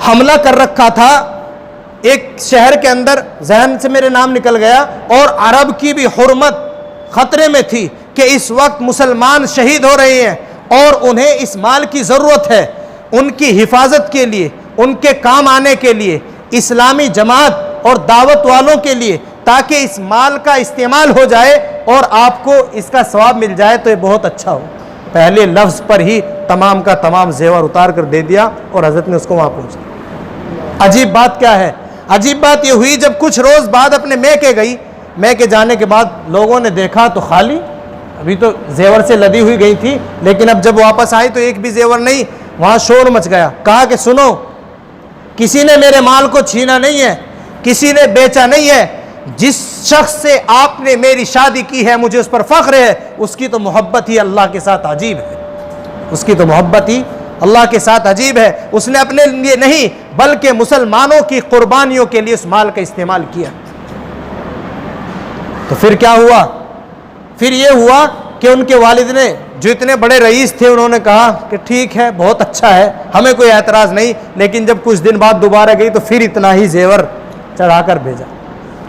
हमला कर रखा था एक शहर के अंदर, जहन से मेरे नाम निकल गया, और अरब की भी हुर्मत खतरे में थी कि इस वक्त मुसलमान शहीद हो रहे हैं और उन्हें इस माल की ज़रूरत है उनकी हिफाजत के लिए, उनके काम आने के लिए, इस्लामी जमात और दावत वालों के लिए, ताकि इस माल का इस्तेमाल हो जाए और आपको इसका सवाब मिल जाए तो ये बहुत अच्छा हो। पहले लफ्ज़ पर ही तमाम का तमाम जेवर उतार कर दे दिया और हज़रत ने उसको वहाँ पहुँचा। अजीब बात क्या है, अजीब बात ये हुई जब कुछ रोज़ बाद अपने मैके गई, मैके जाने के बाद लोगों ने देखा तो खाली, अभी तो जेवर से लदी हुई गई थी, लेकिन अब जब वापस आई तो एक भी जेवर नहीं। वहाँ शोर मच गया, कहा कि सुनो, किसी ने मेरे माल को छीना नहीं है, किसी ने बेचा नहीं है, जिस शख्स से आपने मेरी शादी की है मुझे उस पर फख्र है, उसकी तो मोहब्बत ही अल्लाह के साथ अजीब है, उसकी तो मोहब्बत ही अल्लाह के साथ अजीब है। उसने अपने लिए नहीं बल्कि मुसलमानों की कुर्बानियों के लिए उस माल का इस्तेमाल किया। तो फिर क्या हुआ, फिर ये हुआ कि उनके वालिद ने, जो इतने बड़े रईस थे, उन्होंने कहा कि ठीक है, बहुत अच्छा है, हमें कोई एतराज़ नहीं। लेकिन जब कुछ दिन बाद दोबारा गई तो फिर इतना ही जेवर चढ़ाकर भेजा।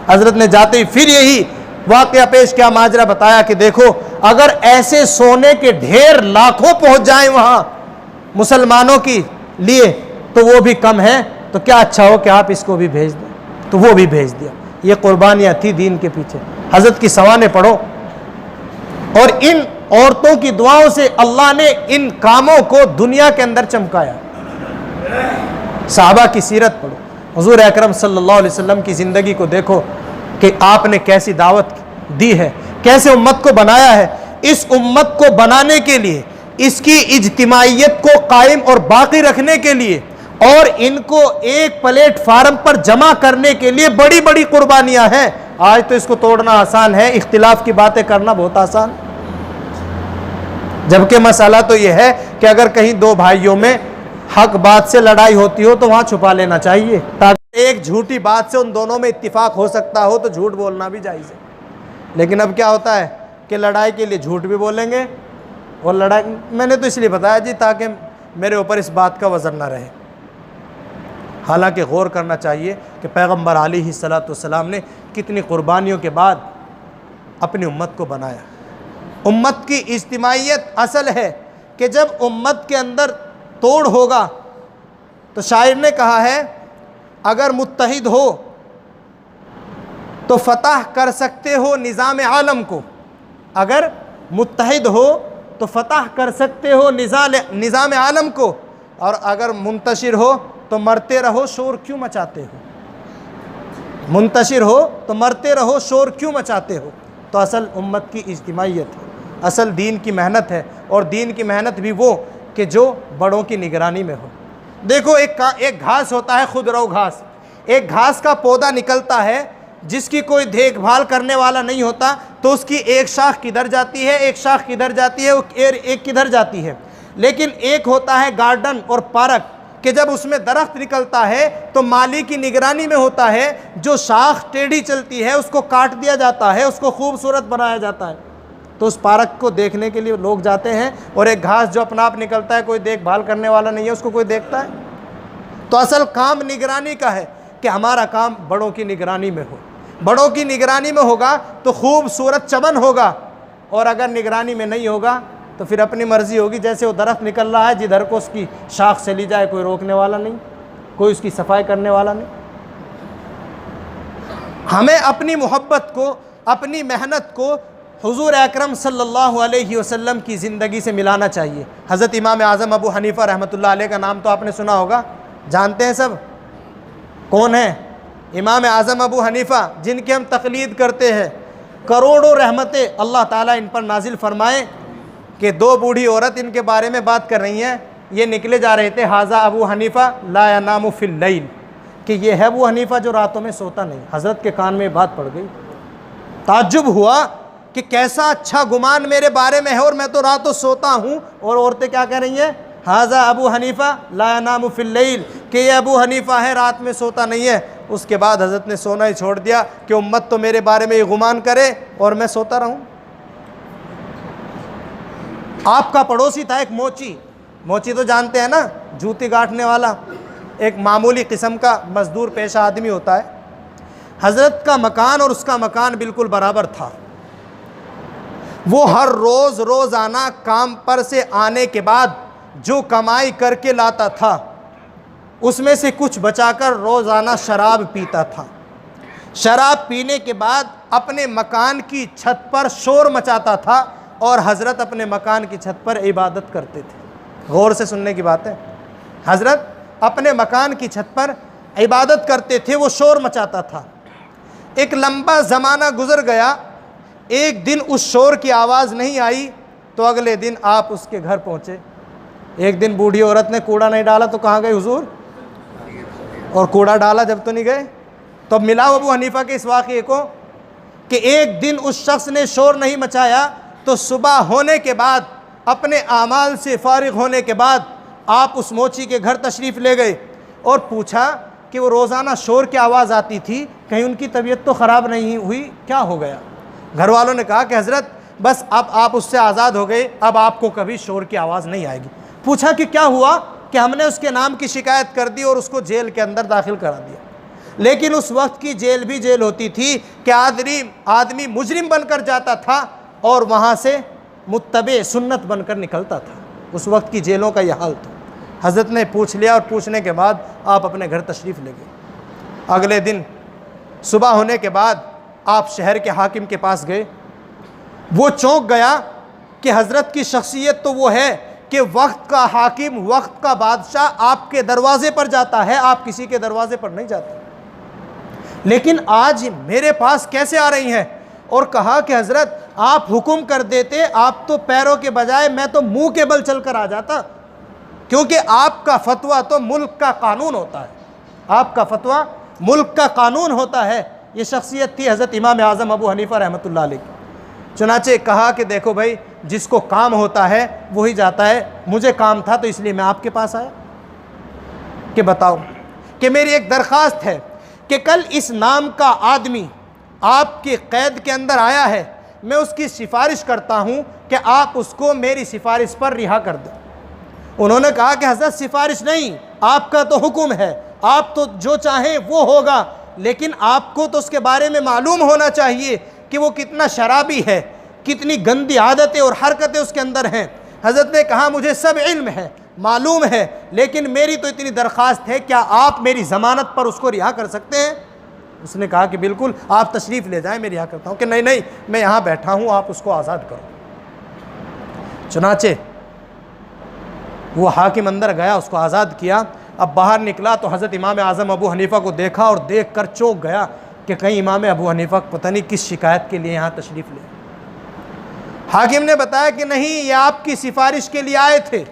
हजरत ने जाते ही फिर यही वाक़या पेश किया, माजरा बताया कि देखो अगर ऐसे सोने के ढेर लाखों पहुंच जाएं वहां मुसलमानों के लिए तो वो भी कम है, तो क्या अच्छा हो कि आप इसको भी भेज दें। तो वो भी भेज दिया। ये कुर्बानियाँ थी दीन के पीछे। हजरत की सवाने पढ़ो और इन औरतों की दुआओं से अल्लाह ने इन कामों को दुनिया के अंदर चमकाया। सहाबा की सीरत पढ़ो, हुजूर अकरम सल्लल्लाहु अलैहि वसल्लम की ज़िंदगी को देखो कि आपने कैसी दावत दी है, कैसे उम्मत को बनाया है। इस उम्मत को बनाने के लिए, इसकी इज्तिमाइयत को कायम और बाकी रखने के लिए और इनको एक प्लेटफार्म पर जमा करने के लिए बड़ी बड़ी कुर्बानियां हैं। आज तो इसको तोड़ना आसान है, इख्तिलाफ की बातें करना बहुत आसान, जबकि मसला तो यह है कि अगर कहीं दो भाइयों में हक बात से लड़ाई होती हो तो वहां छुपा लेना चाहिए, ताकि एक झूठी बात से उन दोनों में इत्तिफाक हो सकता हो तो झूठ बोलना भी जायज़ है। लेकिन अब क्या होता है कि लड़ाई के लिए झूठ भी बोलेंगे और लड़ाई, मैंने तो इसलिए बताया जी ताकि मेरे ऊपर इस बात का वज़न ना रहे। हालांकि गौर करना चाहिए कि पैगम्बर अलैहिस्सलाम ने कितनी कुर्बानियों के बाद अपनी उम्मत को बनाया। उम्मत की इज्तिमाइयत असल है कि जब उम्मत के अंदर तोड़ होगा, तो शायर ने कहा है अगर मुत्तहिद हो तो फतह कर सकते हो निज़ाम आलम को, अगर मुत्तहिद हो तो फतह कर सकते हो निज़ाम आलम को, और अगर मुंतशिर हो तो मरते रहो शोर क्यों मचाते हो, मुंतशिर हो तो मरते रहो शोर क्यों मचाते हो। तो असल उम्मत की इज्तिमाइयत है, असल दीन की मेहनत है, और दीन की मेहनत भी वो कि जो बड़ों की निगरानी में हो। देखो एक घास होता है, खुदरौ घास, एक घास का पौधा निकलता है जिसकी कोई देखभाल करने वाला नहीं होता, तो उसकी एक शाख किधर जाती है, एक शाख किधर जाती है, एक किधर जाती है। लेकिन एक होता है गार्डन और पार्क कि जब उसमें दरख्त निकलता है तो माली की निगरानी में होता है, जो शाख टेढ़ी चलती है उसको काट दिया जाता है, उसको खूबसूरत बनाया जाता है। तो उस पार्क को देखने के लिए लोग जाते हैं, और एक घास जो अपना आप निकलता है, कोई देखभाल करने वाला नहीं है, उसको कोई देखता है। तो असल काम निगरानी का है कि हमारा काम बड़ों की निगरानी में हो, बड़ों की निगरानी में होगा तो खूबसूरत चमन होगा, और अगर निगरानी में नहीं होगा तो फिर अपनी मर्जी होगी। जैसे वो दरख्त निकल रहा है, जिधर को उसकी शाख चली जाए कोई रोकने वाला नहीं, कोई उसकी सफाई करने वाला नहीं। हमें अपनी मोहब्बत को, अपनी मेहनत को हुजूर अकरम सल्लल्लाहु अलैहि वसल्लम की ज़िंदगी से मिलाना चाहिए। हज़रत इमाम आज़म अबू हनीफ़ा रहमतुल्लाह अलैह का नाम तो आपने सुना होगा, जानते हैं सब? कौन है इमाम आज़म अबू हनीफ़ा, जिनकी हम तक़लीद करते हैं? करोड़ों रहमतें अल्लाह ताला इन पर नाजिल फरमाए कि दो बूढ़ी औरत इनके बारे में बात कर रही हैं। ये निकले जा रहे थे, हाजा अबू हनीफ़ा ला यनामु फिल लैल, कि ये है अबू हनीफ़ा जो रातों में सोता नहीं। हज़रत के कान में बात पड़ गई, ताज्जुब हुआ कि कैसा अच्छा गुमान मेरे बारे में है और मैं तो रातों सोता हूँ। और औरतें क्या कह रही हैं? हाजा अबू हनीफ़ा ला यनामु फिल लैल, कि ये अबू हनीफ़ा है रात में सोता नहीं है। उसके बाद हज़रत ने सोना ही छोड़ दिया कि उम्मत तो मेरे बारे में ये गुमान करे और मैं सोता रहूँ। आपका पड़ोसी था एक मोची, मोची तो जानते हैं ना, जूती गांठने वाला, एक मामूली किस्म का मजदूर पेशा आदमी होता है। हज़रत का मकान और उसका मकान बिल्कुल बराबर था। वो हर रोज़ रोज़ाना काम पर से आने के बाद जो कमाई करके लाता था उसमें से कुछ बचाकर रोज़ाना शराब पीता था। शराब पीने के बाद अपने मकान की छत पर शोर मचाता था और हज़रत अपने मकान की छत पर इबादत करते थे। गौर से सुनने की बात है, हज़रत अपने मकान की छत पर इबादत करते थे, वो शोर मचाता था। एक लंबा ज़माना गुज़र गया, एक दिन उस शोर की आवाज़ नहीं आई तो अगले दिन आप उसके घर पहुँचे। एक दिन बूढ़ी औरत ने कूड़ा नहीं डाला तो कहाँ गए हुजूर? और कूड़ा डाला जब तो नहीं गए। तो अब मिला अबू हनीफ़ा के इस वाक़े को कि एक दिन उस शख्स ने शोर नहीं मचाया तो सुबह होने के बाद, अपने आमाल से फारिग होने के बाद आप उस मोची के घर तशरीफ़ ले गए और पूछा कि वो रोज़ाना शोर की आवाज़ आती थी, कहीं उनकी तबीयत तो ख़राब नहीं हुई, क्या हो गया? घर वालों ने कहा कि हज़रत बस अब आप उससे आज़ाद हो गए, अब आपको कभी शोर की आवाज़ नहीं आएगी। पूछा कि क्या हुआ? कि हमने उसके नाम की शिकायत कर दी और उसको जेल के अंदर दाखिल करा दिया। लेकिन उस वक्त की जेल भी जेल होती थी कि आदमी मुजरिम बनकर जाता था और वहाँ से मुत्तबे सुन्नत बनकर निकलता था। उस वक्त की जेलों का यह हाल था। हज़रत ने पूछ लिया और पूछने के बाद आप अपने घर तशरीफ़ ले गए। अगले दिन सुबह होने के बाद आप शहर के हाकिम के पास गए। वो चौंक गया कि हज़रत की शख्सियत तो वो है कि वक्त का हाकिम, वक्त का बादशाह आपके दरवाज़े पर जाता है, आप किसी के दरवाज़े पर नहीं जाते। लेकिन आज मेरे पास कैसे आ रही हैं? और कहा कि हज़रत आप हुक्म कर देते, आप तो पैरों के बजाय मैं तो मुंह के बल चल कर आ जाता, क्योंकि आपका फतवा तो मुल्क का कानून होता है। आपका फतवा मुल्क का कानून होता है। ये शख्सियत थी हज़रत इमाम आज़म अबू हनीफ़ा रहमतुल्लाह अलैह की। चुनाचे कहा कि देखो भाई, जिसको काम होता है वही जाता है, मुझे काम था तो इसलिए मैं आपके पास आया कि बताओ कि मेरी एक दरख्वास्त है कि कल इस नाम का आदमी आपके कैद के अंदर आया है, मैं उसकी सिफारिश करता हूं कि आप उसको मेरी सिफारिश पर रिहा कर दें। उन्होंने कहा कि हज़रत सिफारिश नहीं, आपका तो हुक्म है, आप तो जो चाहें वो होगा, लेकिन आपको तो उसके बारे में मालूम होना चाहिए कि वो कितना शराबी है, कितनी गंदी आदतें और हरकतें उसके अंदर हैं। हज़रत ने कहा मुझे सब इल्म है, मालूम है, लेकिन मेरी तो इतनी दरख्वास्त है, क्या आप मेरी ज़मानत पर उसको रिहा कर सकते हैं? उसने कहा कि बिल्कुल, आप तशरीफ़ ले जाएं, मैं रिहा करता हूँ। कि नहीं नहीं, मैं यहाँ बैठा हूँ, आप उसको आज़ाद करो। चुनाचे वो हाकिम अंदर गया, उसको आज़ाद किया। अब बाहर निकला तो हज़रत इमाम आज़म अबू हनीफ़ा को देखा और देख कर चौंक गया कि कहीं इमाम अबू हनीफ़ा पता नहीं किस शिकायत के लिए यहाँ तशरीफ़ ले। हाकिम ने बताया कि नहीं, ये आपकी सिफारिश के लिए आए थे।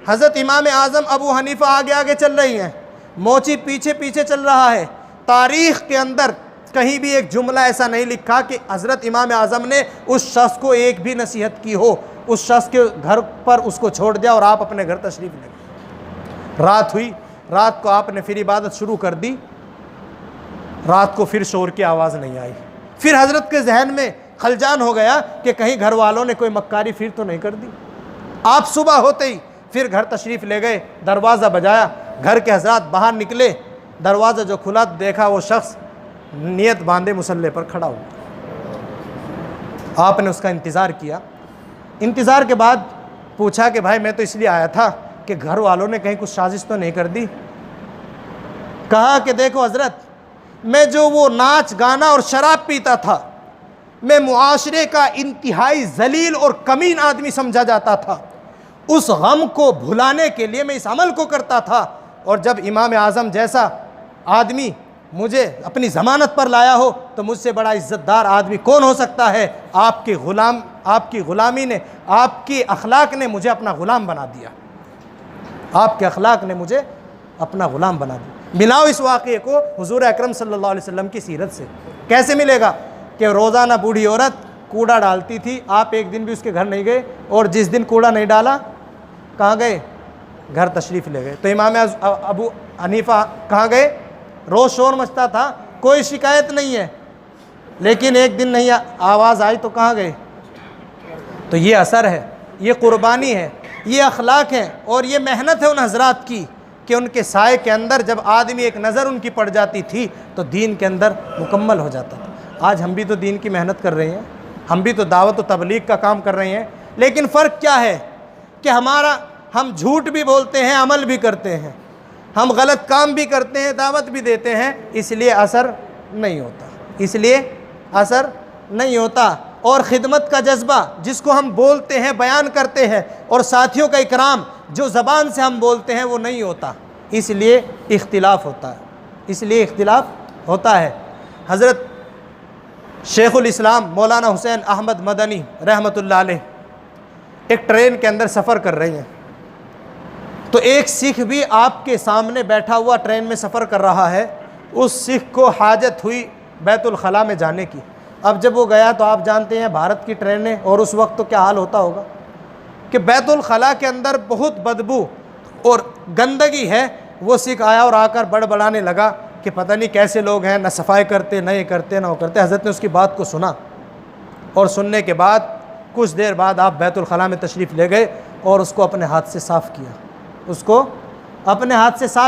हज़रत इमाम आज़म अबू हनीफ़ा आगे आगे चल रही हैं, मोची पीछे पीछे चल रहा है। तारीख़ के अंदर कहीं भी एक जुमला ऐसा नहीं लिखा कि हज़रत इमाम आज़म ने उस शख्स को एक भी नसीहत की हो, उस शख्स के घर पर उसको छोड़ दिया और आप अपने घर तशरीफ़ ले गए। रात हुई, रात को आपने फिर इबादत शुरू कर दी। रात को फिर शोर की आवाज़ नहीं आई। फिर हज़रत के जहन में खलजान हो गया कि कहीं घर वालों ने कोई मक्कारी फिर तो नहीं कर दी। आप सुबह होते ही फिर घर तशरीफ़ ले गए, दरवाज़ा बजाया, घर के हज़रात बाहर निकले, दरवाज़ा जो खुला देखा वो शख्स नियत बांधे मुसल्ले पर खड़ा हुआ। आपने उसका इंतज़ार किया। इंतज़ार के बाद पूछा कि भाई मैं तो इसलिए आया था कि घर वालों ने कहीं कुछ साजिश तो नहीं कर दी। कहा कि देखो हज़रत, मैं जो वो नाच गाना और शराब पीता था, मैं मुआशरे का इंतहाई जलील और कमीन आदमी समझा जाता था, उस गम को भुलाने के लिए मैं इस अमल को करता था। और जब इमाम आज़म जैसा आदमी मुझे अपनी ज़मानत पर लाया हो तो मुझसे बड़ा इज़्ज़तदार आदमी कौन हो सकता है। आपकी ग़ुलामी ने, आपकी अखलाक ने मुझे अपना ग़ुलाम बना दिया। आपके अखलाक ने मुझे अपना ग़ुलाम बना दिया। मिलाओ इस वाक़े को हुज़ूर अकरम सल्लल्लाहु अलैहि वसल्लम की सीरत से। कैसे मिलेगा कि रोज़ाना बूढ़ी औरत कूड़ा डालती थी, आप एक दिन भी उसके घर नहीं गए, और जिस दिन कूड़ा नहीं डाला कहाँ गए? घर तशरीफ़ ले गए। तो इमाम अबू हनीफ़ा कहाँ गए? रोज़ शोर मचता था, कोई शिकायत नहीं है, लेकिन एक दिन नहीं आवाज़ आई तो कहाँ गए? तो ये असर है, ये क़ुरबानी है, ये अखलाक है, और ये मेहनत है उन हज़रात की कि उनके साए के अंदर जब आदमी एक नज़र उनकी पड़ जाती थी तो दीन के अंदर मुकम्मल हो जाता था। आज हम भी तो दीन की मेहनत कर रहे हैं, हम भी तो दावत व तबलीग का काम कर रहे हैं, लेकिन फ़र्क क्या है कि हम झूठ भी बोलते हैं, अमल भी करते हैं, हम गलत काम भी करते हैं, दावत भी देते हैं, इसलिए असर नहीं होता। और ख़िदमत का जज्बा जिसको हम बोलते हैं, बयान करते हैं, और साथियों का इकराम जो ज़बान से हम बोलते हैं वो नहीं होता, इसलिए इख्तिलाफ होता है। हज़रत शेखुल इस्लाम मौलाना हुसैन अहमद मदनी रहमतुल्लाह अलैह एक ट्रेन के अंदर सफ़र कर रही हैं, तो एक सिख भी आपके सामने बैठा हुआ ट्रेन में सफ़र कर रहा है। उस सिख को हाजत हुई बैतुल खला में जाने की। अब जब वो गया तो आप जानते हैं भारत की ट्रेनें, और उस वक्त तो क्या हाल होता होगा कि बैतुल खला के अंदर बहुत बदबू और गंदगी है। वो सिख आया और आकर बड़बड़ाने लगा कि पता नहीं कैसे लोग हैं, न सफाई करते, न ये करते, न वो करते। हज़रत ने उसकी बात को सुना, और सुनने के बाद कुछ देर बाद आप बैतुल खला में तशरीफ़ ले गए और उसको अपने हाथ से साफ़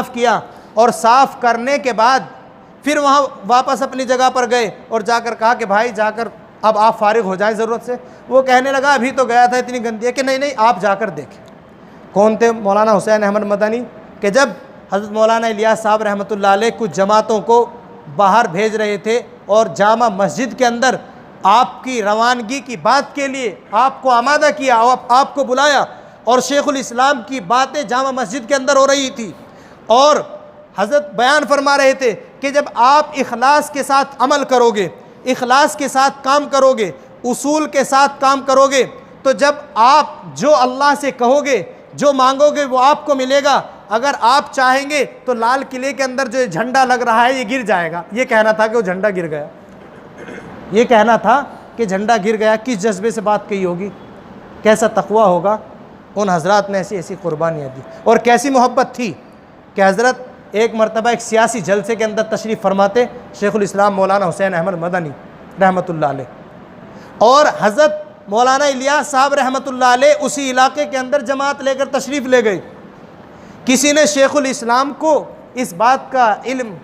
किया। और साफ़ करने के बाद फिर वहाँ वापस अपनी जगह पर गए और जाकर कहा कि भाई जाकर अब आप फारिग हो जाएं ज़रूरत से। वो कहने लगा अभी तो गया था, इतनी गंदी है कि नहीं आप जाकर देखें। कौन थे? मौलाना हुसैन अहमद मदनी। कि जब हज़रत मौलाना इलियास साहब रहमतुल्लाह अलैह कुछ जमातों को बाहर भेज रहे थे और जामा मस्जिद के अंदर आपकी रवानगी की बात के लिए आपको आमादा किया और आपको बुलाया, और शेखुल इस्लाम की बातें जामा मस्जिद के अंदर हो रही थी, और हज़रत बयान फरमा रहे थे कि जब आप इखलास के साथ अमल करोगे, इखलास के साथ काम करोगे, उसूल के साथ काम करोगे, तो जब आप जो अल्लाह से कहोगे, जो मांगोगे वो आपको मिलेगा। अगर आप चाहेंगे तो लाल किले के अंदर जो झंडा लग रहा है ये गिर जाएगा। ये कहना था कि वो झंडा गिर गया, ये कहना था कि झंडा गिर गया। किस जज्बे से बात कही होगी, कैसा तक़वा होगा। उन हज़रात ने ऐसी कुर्बानियाँ दी, और कैसी मोहब्बत थी कि हज़रत एक मरतबा एक सियासी जलसे के अंदर तशरीफ़ फरमाते शेखुल इस्लाम मौलाना हुसैन अहमद मदनी रहमतुल्लाह अलैह, और हज़रत मौलाना इलियास साहब रहमतुल्लाह अलैह उसी इलाके के अंदर जमात लेकर तशरीफ़ ले गए। किसी ने शेखुल इस्लाम को इस बात का इल्म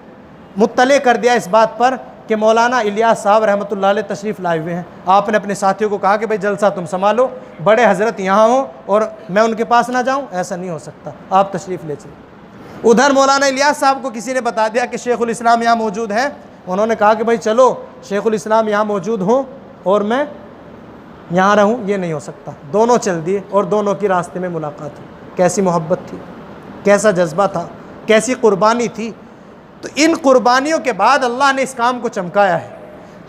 मुत्तले कर दिया, इस बात पर कि मौलाना इलियास साहब रहमतुल्लाह अलैह तशरीफ़ लाए हुए हैं। आपने अपने साथियों को कहा कि भाई जलसा तुम संभालो, बड़े हज़रत यहाँ हो और मैं उनके पास ना जाऊँ, ऐसा नहीं हो सकता, आप तशरीफ़ ले चले। उधर मौलाना इलियास साहब को किसी ने बता दिया कि शेखुल इस्लाम यहाँ मौजूद हैं। उन्होंने कहा कि भाई चलो शेखुल इस्लाम यहाँ मौजूद हो और मैं यहाँ रहूँ, ये नहीं हो सकता। दोनों चल दिए और दोनों की रास्ते में मुलाकात हुई। कैसी मोहब्बत थी, कैसा जज्बा था, कैसी कुर्बानी थी। तो इन कुर्बानियों के बाद अल्लाह ने इस काम को चमकाया है।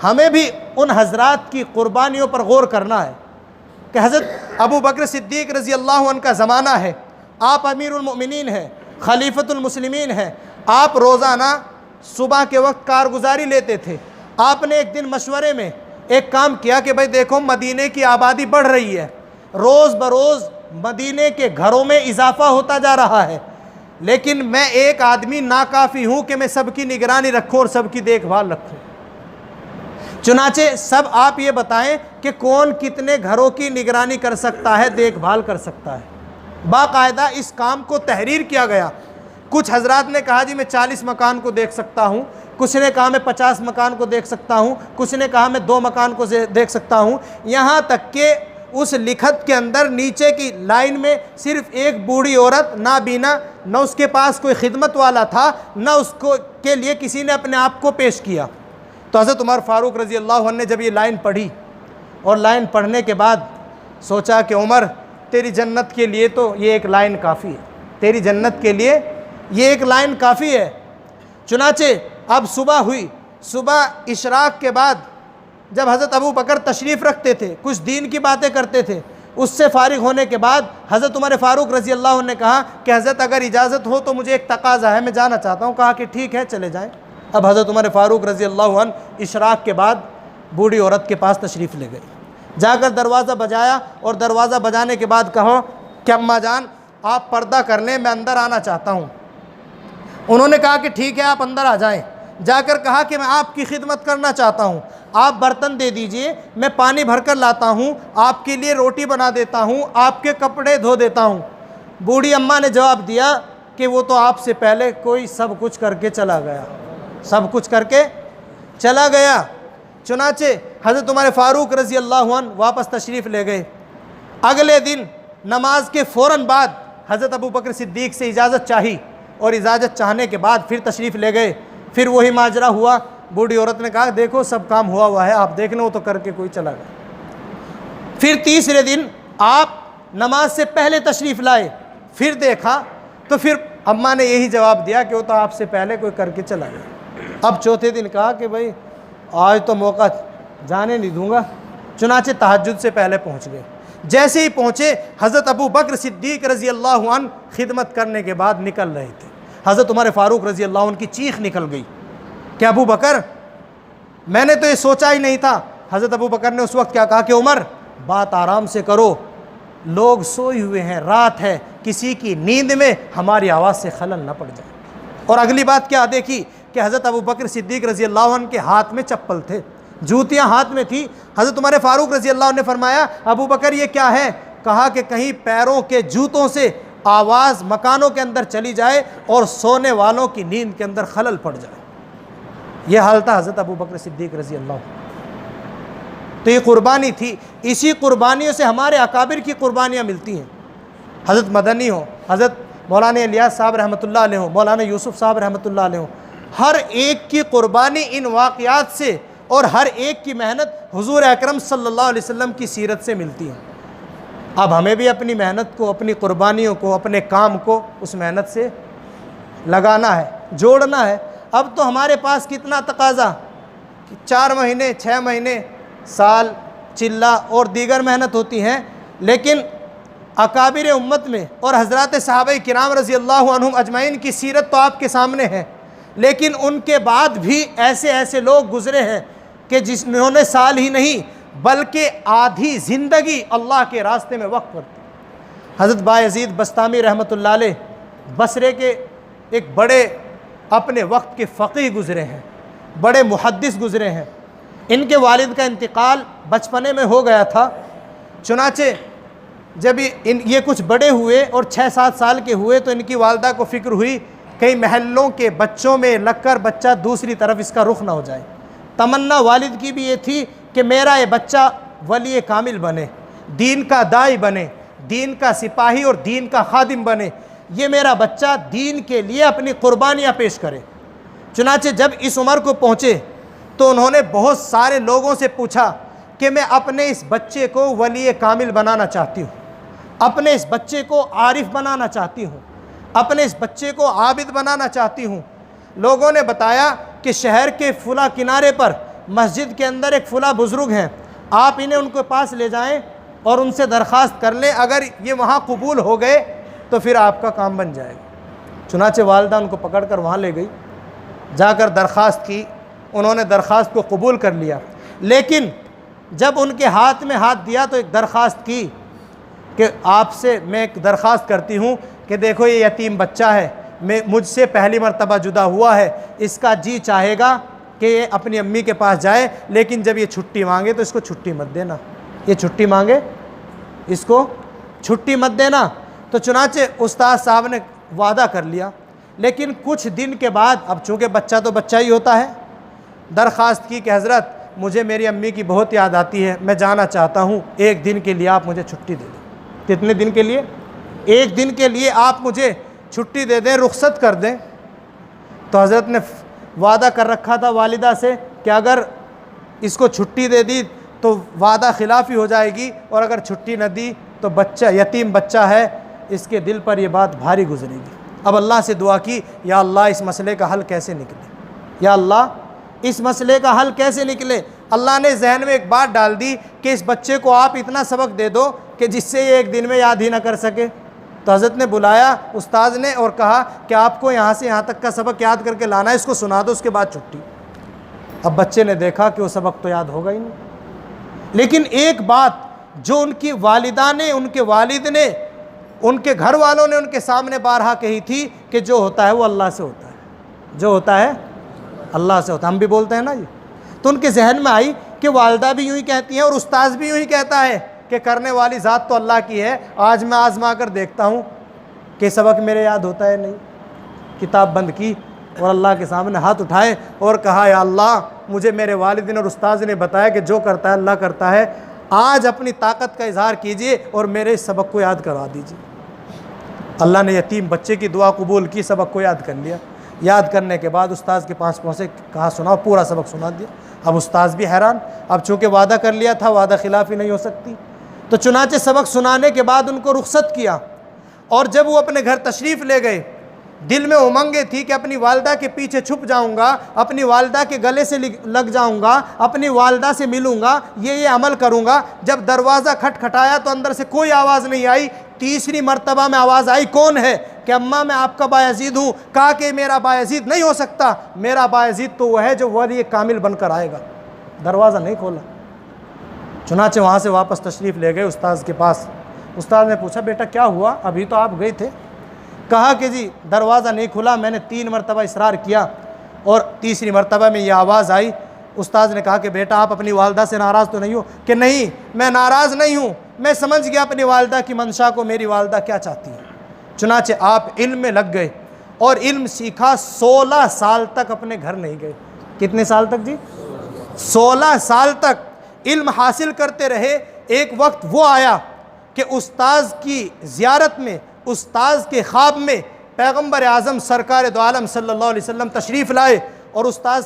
हमें भी उन हज़रात की कुर्बानियों पर गौर करना है कि हज़रत अबू बकर सिद्दीक़ रज़ी अल्लाह अन्हु का ज़माना है, आप अमीरुल मोमिनीन हैं, खलीफतुल मुस्लिमीन हैं। आप रोज़ाना सुबह के वक्त कारगुजारी लेते थे। आपने एक दिन मशवरे में एक काम किया कि भाई देखो मदीने की आबादी बढ़ रही है, रोज़ बरोज़ मदीने के घरों में इजाफ़ा होता जा रहा है, लेकिन मैं एक आदमी नाकाफ़ी हूँ कि मैं सबकी निगरानी रखूँ और सबकी देखभाल रखूँ। चुनाचे सब आप ये बताएं कि कौन कितने घरों की निगरानी कर सकता है, देखभाल कर सकता है। बाकायदा इस काम को तहरीर किया गया। कुछ हजरात ने कहा जी मैं 40 मकान को देख सकता हूँ, कुछ ने कहा मैं 50 मकान को देख सकता हूँ, कुछ ने कहा मैं 2 मकान को देख सकता हूँ। यहाँ तक कि उस लिखत के अंदर नीचे की लाइन में सिर्फ एक बूढ़ी औरत नाबीना, न उसके पास कोई खिदमत वाला था, न उसको के लिए किसी ने अपने आप को पेश किया। तो हज़रत उमर फ़ारूक रज़ी अल्लाह अन्हु ने जब ये लाइन पढ़ी और लाइन पढ़ने के बाद सोचा कि उमर तेरी जन्नत के लिए तो ये एक लाइन काफ़ी है, तेरी जन्नत के लिए ये एक लाइन काफ़ी है। चुनाचे अब सुबह हुई, सुबह इशराक के बाद जब हज़रत अबू बकर तशरीफ़ रखते थे, कुछ दीन की बातें करते थे, उससे फ़ारिग होने के बाद हज़रत उमर फ़ारूक रज़ी अल्लाह अन्हु ने कहा कि हज़रत अगर इजाज़त हो तो मुझे एक तकाज़ा है, मैं जाना चाहता हूँ। कहा कि ठीक है चले जाएँ। अब हज़रत उमर फ़ारूक रज़ी अल्लाह अन्हु इशराक के बाद बूढ़ी औरत के पास तशरीफ़ ले गए, जाकर दरवाज़ा बजाया और दरवाज़ा बजाने के बाद कहो कि अम्मा जान आप पर्दा कर लें, मैं अंदर आना चाहता हूँ। उन्होंने कहा कि ठीक है आप अंदर आ जाएं। जाकर कहा कि मैं आपकी खिदमत करना चाहता हूँ, आप बर्तन दे दीजिए, मैं पानी भर कर लाता हूँ, आपके लिए रोटी बना देता हूँ, आपके कपड़े धो देता हूँ। बूढ़ी अम्मा ने जवाब दिया कि वो तो आपसे पहले कोई सब कुछ करके चला गया, सब कुछ करके चला गया। चुनाचे हज़रत उमर फ़ारूक रज़ी अल्लाह अन्हु वापस तशरीफ़ ले गए। अगले दिन नमाज के फ़ौरन बाद हज़रत अबू बकर सिद्दीक़ से इजाज़त चाही और इजाज़त चाहने के बाद फिर तशरीफ़ ले गए। फिर वही माजरा हुआ, बूढ़ी औरत ने कहा देखो सब काम हुआ है, आप देख लो, तो करके कोई चला गया। फिर तीसरे दिन आप नमाज से पहले तशरीफ़ लाए, फिर देखा तो फिर अम्मा ने यही जवाब दिया कि वो तो आपसे पहले कोई करके चला गया। अब चौथे दिन कहा कि भाई आज तो मौका जाने नहीं दूंगा। चुनाचे तहज्जुद से पहले पहुंच गए। जैसे ही पहुंचे हज़रत अबू बकर सिद्दीक़ रज़ी अल्लाह अन्हु खिदमत करने के बाद निकल रहे थे। हज़रत उमर फ़ारूक रज़ी अल्लाह अन्हु की चीख निकल गई कि अबू बकर मैंने तो ये सोचा ही नहीं था। हज़रत अबू बकर ने उस वक्त क्या कहा कि उमर बात आराम से करो, लोग सोए हुए हैं, रात है, किसी की नींद में हमारी आवाज़ से खलल न पड़ जाए। और अगली बात क्या देखी कि हज़रत अबू बकर सिद्दीक़ रज़ी अल्लाह अन्हु के हाथ में चप्पल थे, जूतियाँ हाथ में थी। हज़रत उमर फ़ारूक रज़ी अल्लाह अन्हु ने फरमाया अबू बकर ये क्या है? कहा कि कहीं पैरों के जूतों से आवाज़ मकानों के अंदर चली जाए और सोने वालों की नींद के अंदर खलल पड़ जाए। यह हाल था हज़रत अबू बकर सिद्दीक़ रज़ी अल्लाह। तो ये कुर्बानी थी। इसी कुर्बानियों से हमारे अकाबिर की कुर्बानियाँ मिलती हैं। हज़रत मदनी हो, हज़रत मौलाना इलियास साहब रहमतुल्लाह अलैह हो, मौलाना यूसुफ़ साहब रहमतुल्लाह अलैह हो, हर एक की कुर्बानी इन वाक़यात से और हर एक की मेहनत हुज़ूर अकरम सल्लल्लाहु अलैहि वसल्लम की सीरत से मिलती है। अब हमें भी अपनी मेहनत को, अपनी कुर्बानियों को, अपने काम को उस मेहनत से लगाना है, जोड़ना है। अब तो हमारे पास कितना तकाज़ा, 4 महीने, 6 महीने, साल, चिल्ला और दीगर मेहनत होती हैं, लेकिन अकाबिर उम्मत में और हज़रात सहाबा किराम रज़ी अल्लाह अन्हुम अजमाइन की सीरत तो आपके सामने है, लेकिन उनके बाद भी ऐसे ऐसे लोग गुज़रे हैं कि जिन्होंने साल ही नहीं बल्कि आधी ज़िंदगी अल्लाह के रास्ते में वक़्फ़ कर दी। हज़रत बायज़ीद बस्तामी रहमतुल्लाह अलैह बसरे के एक बड़े अपने वक्त के फ़क़ीह गुज़रे हैं, बड़े मुहद्दिस गुज़रे हैं। इनके वालिद का इंतकाल बचपने में हो गया था। चुनाचे जब ये कुछ बड़े हुए और 6-7 साल के हुए तो इनकी वालदा को फ़िक्र हुई कई महल्लों के बच्चों में लगकर बच्चा दूसरी तरफ इसका रुख ना हो जाए। तमन्ना वालिद की भी ये थी कि मेरा ये बच्चा वली कामिल बने, दीन का दाई बने, दीन का सिपाही और दीन का खादिम बने, ये मेरा बच्चा दीन के लिए अपनी कुर्बानियाँ पेश करे। चुनाचे जब इस उम्र को पहुँचे तो उन्होंने बहुत सारे लोगों से पूछा कि मैं अपने इस बच्चे को वली कामिल बनाना चाहती हूँ, अपने इस बच्चे को आरिफ बनाना चाहती हूँ, अपने इस बच्चे को आबिद बनाना चाहती हूँ। लोगों ने बताया कि शहर के फुला किनारे पर मस्जिद के अंदर एक फुला बुज़ुर्ग हैं, आप इन्हें उनके पास ले जाएं और उनसे दरख्वास्त कर लें, अगर ये वहाँ कबूल हो गए तो फिर आपका काम बन जाएगा। चुनाचे वालदा उनको पकड़ कर वहाँ ले गई, जाकर दरख्वास्त की, उन्होंने दरख्वास्त को कबूल कर लिया। लेकिन जब उनके हाथ में हाथ दिया तो एक दरख्वास्त की कि आपसे मैं एक दरख्वास्त करती हूँ कि देखो ये यतीम बच्चा है, मैं मुझसे पहली मरतबा जुदा हुआ है, इसका जी चाहेगा कि ये अपनी अम्मी के पास जाए, लेकिन जब ये छुट्टी मांगे तो इसको छुट्टी मत देना, ये छुट्टी मांगे इसको छुट्टी मत देना। तो चुनाचे उस्ताद साहब ने वादा कर लिया, लेकिन कुछ दिन के बाद, अब चूँकि बच्चा तो बच्चा ही होता है, दरख्वास्त की कि हज़रत मुझे मेरी अम्मी की बहुत याद आती है, मैं जाना चाहता हूँ, एक दिन के लिए आप मुझे छुट्टी दे दें। कितने दिन के लिए? एक दिन के लिए आप मुझे छुट्टी दे दें, रुख्सत कर दें। तो हज़रत ने वादा कर रखा था वालिदा से कि अगर इसको छुट्टी दे दी तो वादा खिलाफ़ी हो जाएगी, और अगर छुट्टी न दी तो बच्चा, यतीम बच्चा है, इसके दिल पर यह बात भारी गुजरेगी। अब अल्लाह से दुआ की, या अल्लाह इस मसले का हल कैसे निकले, या अल्लाह इस मसले का हल कैसे निकले। अल्लाह ने जहन में एक बात डाल दी कि इस बच्चे को आप इतना सबक दे दो कि जिससे ये एक दिन में याद ही ना कर सके। तो हज़रत ने बुलाया उस्ताद ने और कहा कि आपको यहाँ से यहाँ तक का सबक याद करके लाना है, इसको सुना दो, उसके बाद छुट्टी। अब बच्चे ने देखा कि वो सबक तो याद होगा ही नहीं, लेकिन एक बात जो उनकी वालिदा ने, उनके वालिद ने, उनके घर वालों ने उनके सामने बारहा कही थी कि जो होता है वो अल्लाह से होता है, जो होता है अल्लाह से होता है। हम भी बोलते हैं ना ये। तो उनके जहन में आई कि वालिदा भी यूँ ही कहती हैं और उस्ताद भी यूँ ही कहता है कि करने वाली ज़ात तो अल्लाह की है। आज मैं आजमा कर देखता हूँ कि सबक मेरे याद होता है नहीं। किताब बंद की और अल्लाह के सामने हाथ उठाए और कहा, या अल्लाह मुझे मेरे वालिदैन और उस्ताद ने बताया कि जो करता है अल्लाह करता है, आज अपनी ताकत का इजहार कीजिए और मेरे इस सबक को याद करवा दीजिए। अल्लाह ने यतीम बच्चे की दुआ कबूल की, सबक को याद कर लिया। याद करने के बाद उस्ताद के पास पहुँचे, कहा सुनाओ, पूरा सबक सुना दिया। अब उस्ताद भी हैरान, अब चूँकि वादा कर लिया था, वादा खिलाफ़ी नहीं हो सकती। तो चुनाचे सबक सुनाने के बाद उनको रुख्सत किया, और जब वो अपने घर तशरीफ़ ले गए, दिल में उमंगें थी कि अपनी वालिदा के पीछे छुप जाऊंगा, अपनी वालिदा के गले से लग जाऊंगा, अपनी वालिदा से मिलूंगा, ये अमल करूंगा। जब दरवाज़ा खटखटाया तो अंदर से कोई आवाज़ नहीं आई। तीसरी मर्तबा में आवाज़ आई, कौन है? कि अम्मा मैं आपका बायज़ीद हूँ। कहा कि मेरा बायज़ीद नहीं हो सकता, मेरा बायज़ीद तो वह है जो वली कामिल बनकर आएगा। दरवाज़ा नहीं खोला। चुनाचे वहाँ से वापस तशरीफ़ ले गए उस्ताद के पास। उस्ताद ने पूछा, बेटा क्या हुआ, अभी तो आप गए थे? कहा कि जी दरवाज़ा नहीं खुला, मैंने 3 मरतबा इसरार किया और तीसरी मरतबा में ये आवाज़ आई। उस्ताद ने कहा कि बेटा आप अपनी वालिदा से नाराज़ तो नहीं हो? कि नहीं, मैं नाराज़ नहीं हूँ, मैं समझ गया अपनी वालिदा की मंशा को, मेरी वालिदा क्या चाहती है। चुनाचे आप इल्म में लग गए और इल्म सीखा। 16 साल तक अपने घर नहीं गए। कितने साल तक जी? 16 साल तक इल्म हासिल करते रहे। एक वक्त वो आया कि उस्ताद की ज़ियारत में, उस्ताद के ख्वाब में पैगम्बर आज़म सरकार दो आलम सल्लल्लाहु अलैहि वसल्लम तशरीफ़ लाए और उस्ताद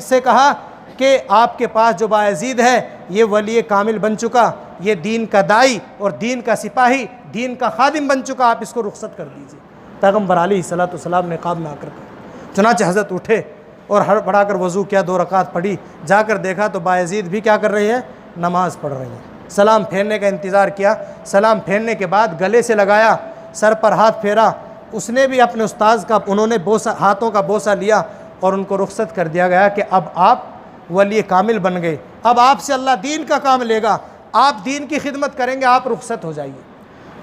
से कहा कि आपके पास जो बायज़ीद है ये वली कामिल बन चुका, ये दीन का दाई और दीन का सिपाही, दीन का खादिम बन चुका, आप इसको रुख्सत कर दीजिए। पैगम्बर अलैहिस्सलातु वस्सलाम ने ख्वाब में आकर कहा। चुनाचे हज़रत उठे और हड़बड़ाकर वज़ू किया, 2 रकात पढ़ी। जाकर देखा तो बायज़ीद भी क्या कर रही है? नमाज़ पढ़ रही है। सलाम फेरने का इंतज़ार किया। सलाम फेरने के बाद गले से लगाया, सर पर हाथ फेरा। उसने भी अपने उस्ताद का, उन्होंने बोसा, हाथों का बोसा लिया और उनको रुख्सत कर दिया गया कि अब आप वली कामिल बन गए, अब आपसे अल्लाह दीन का काम लेगा, आप दीन की खिदमत करेंगे, आप रुख्सत हो जाइए।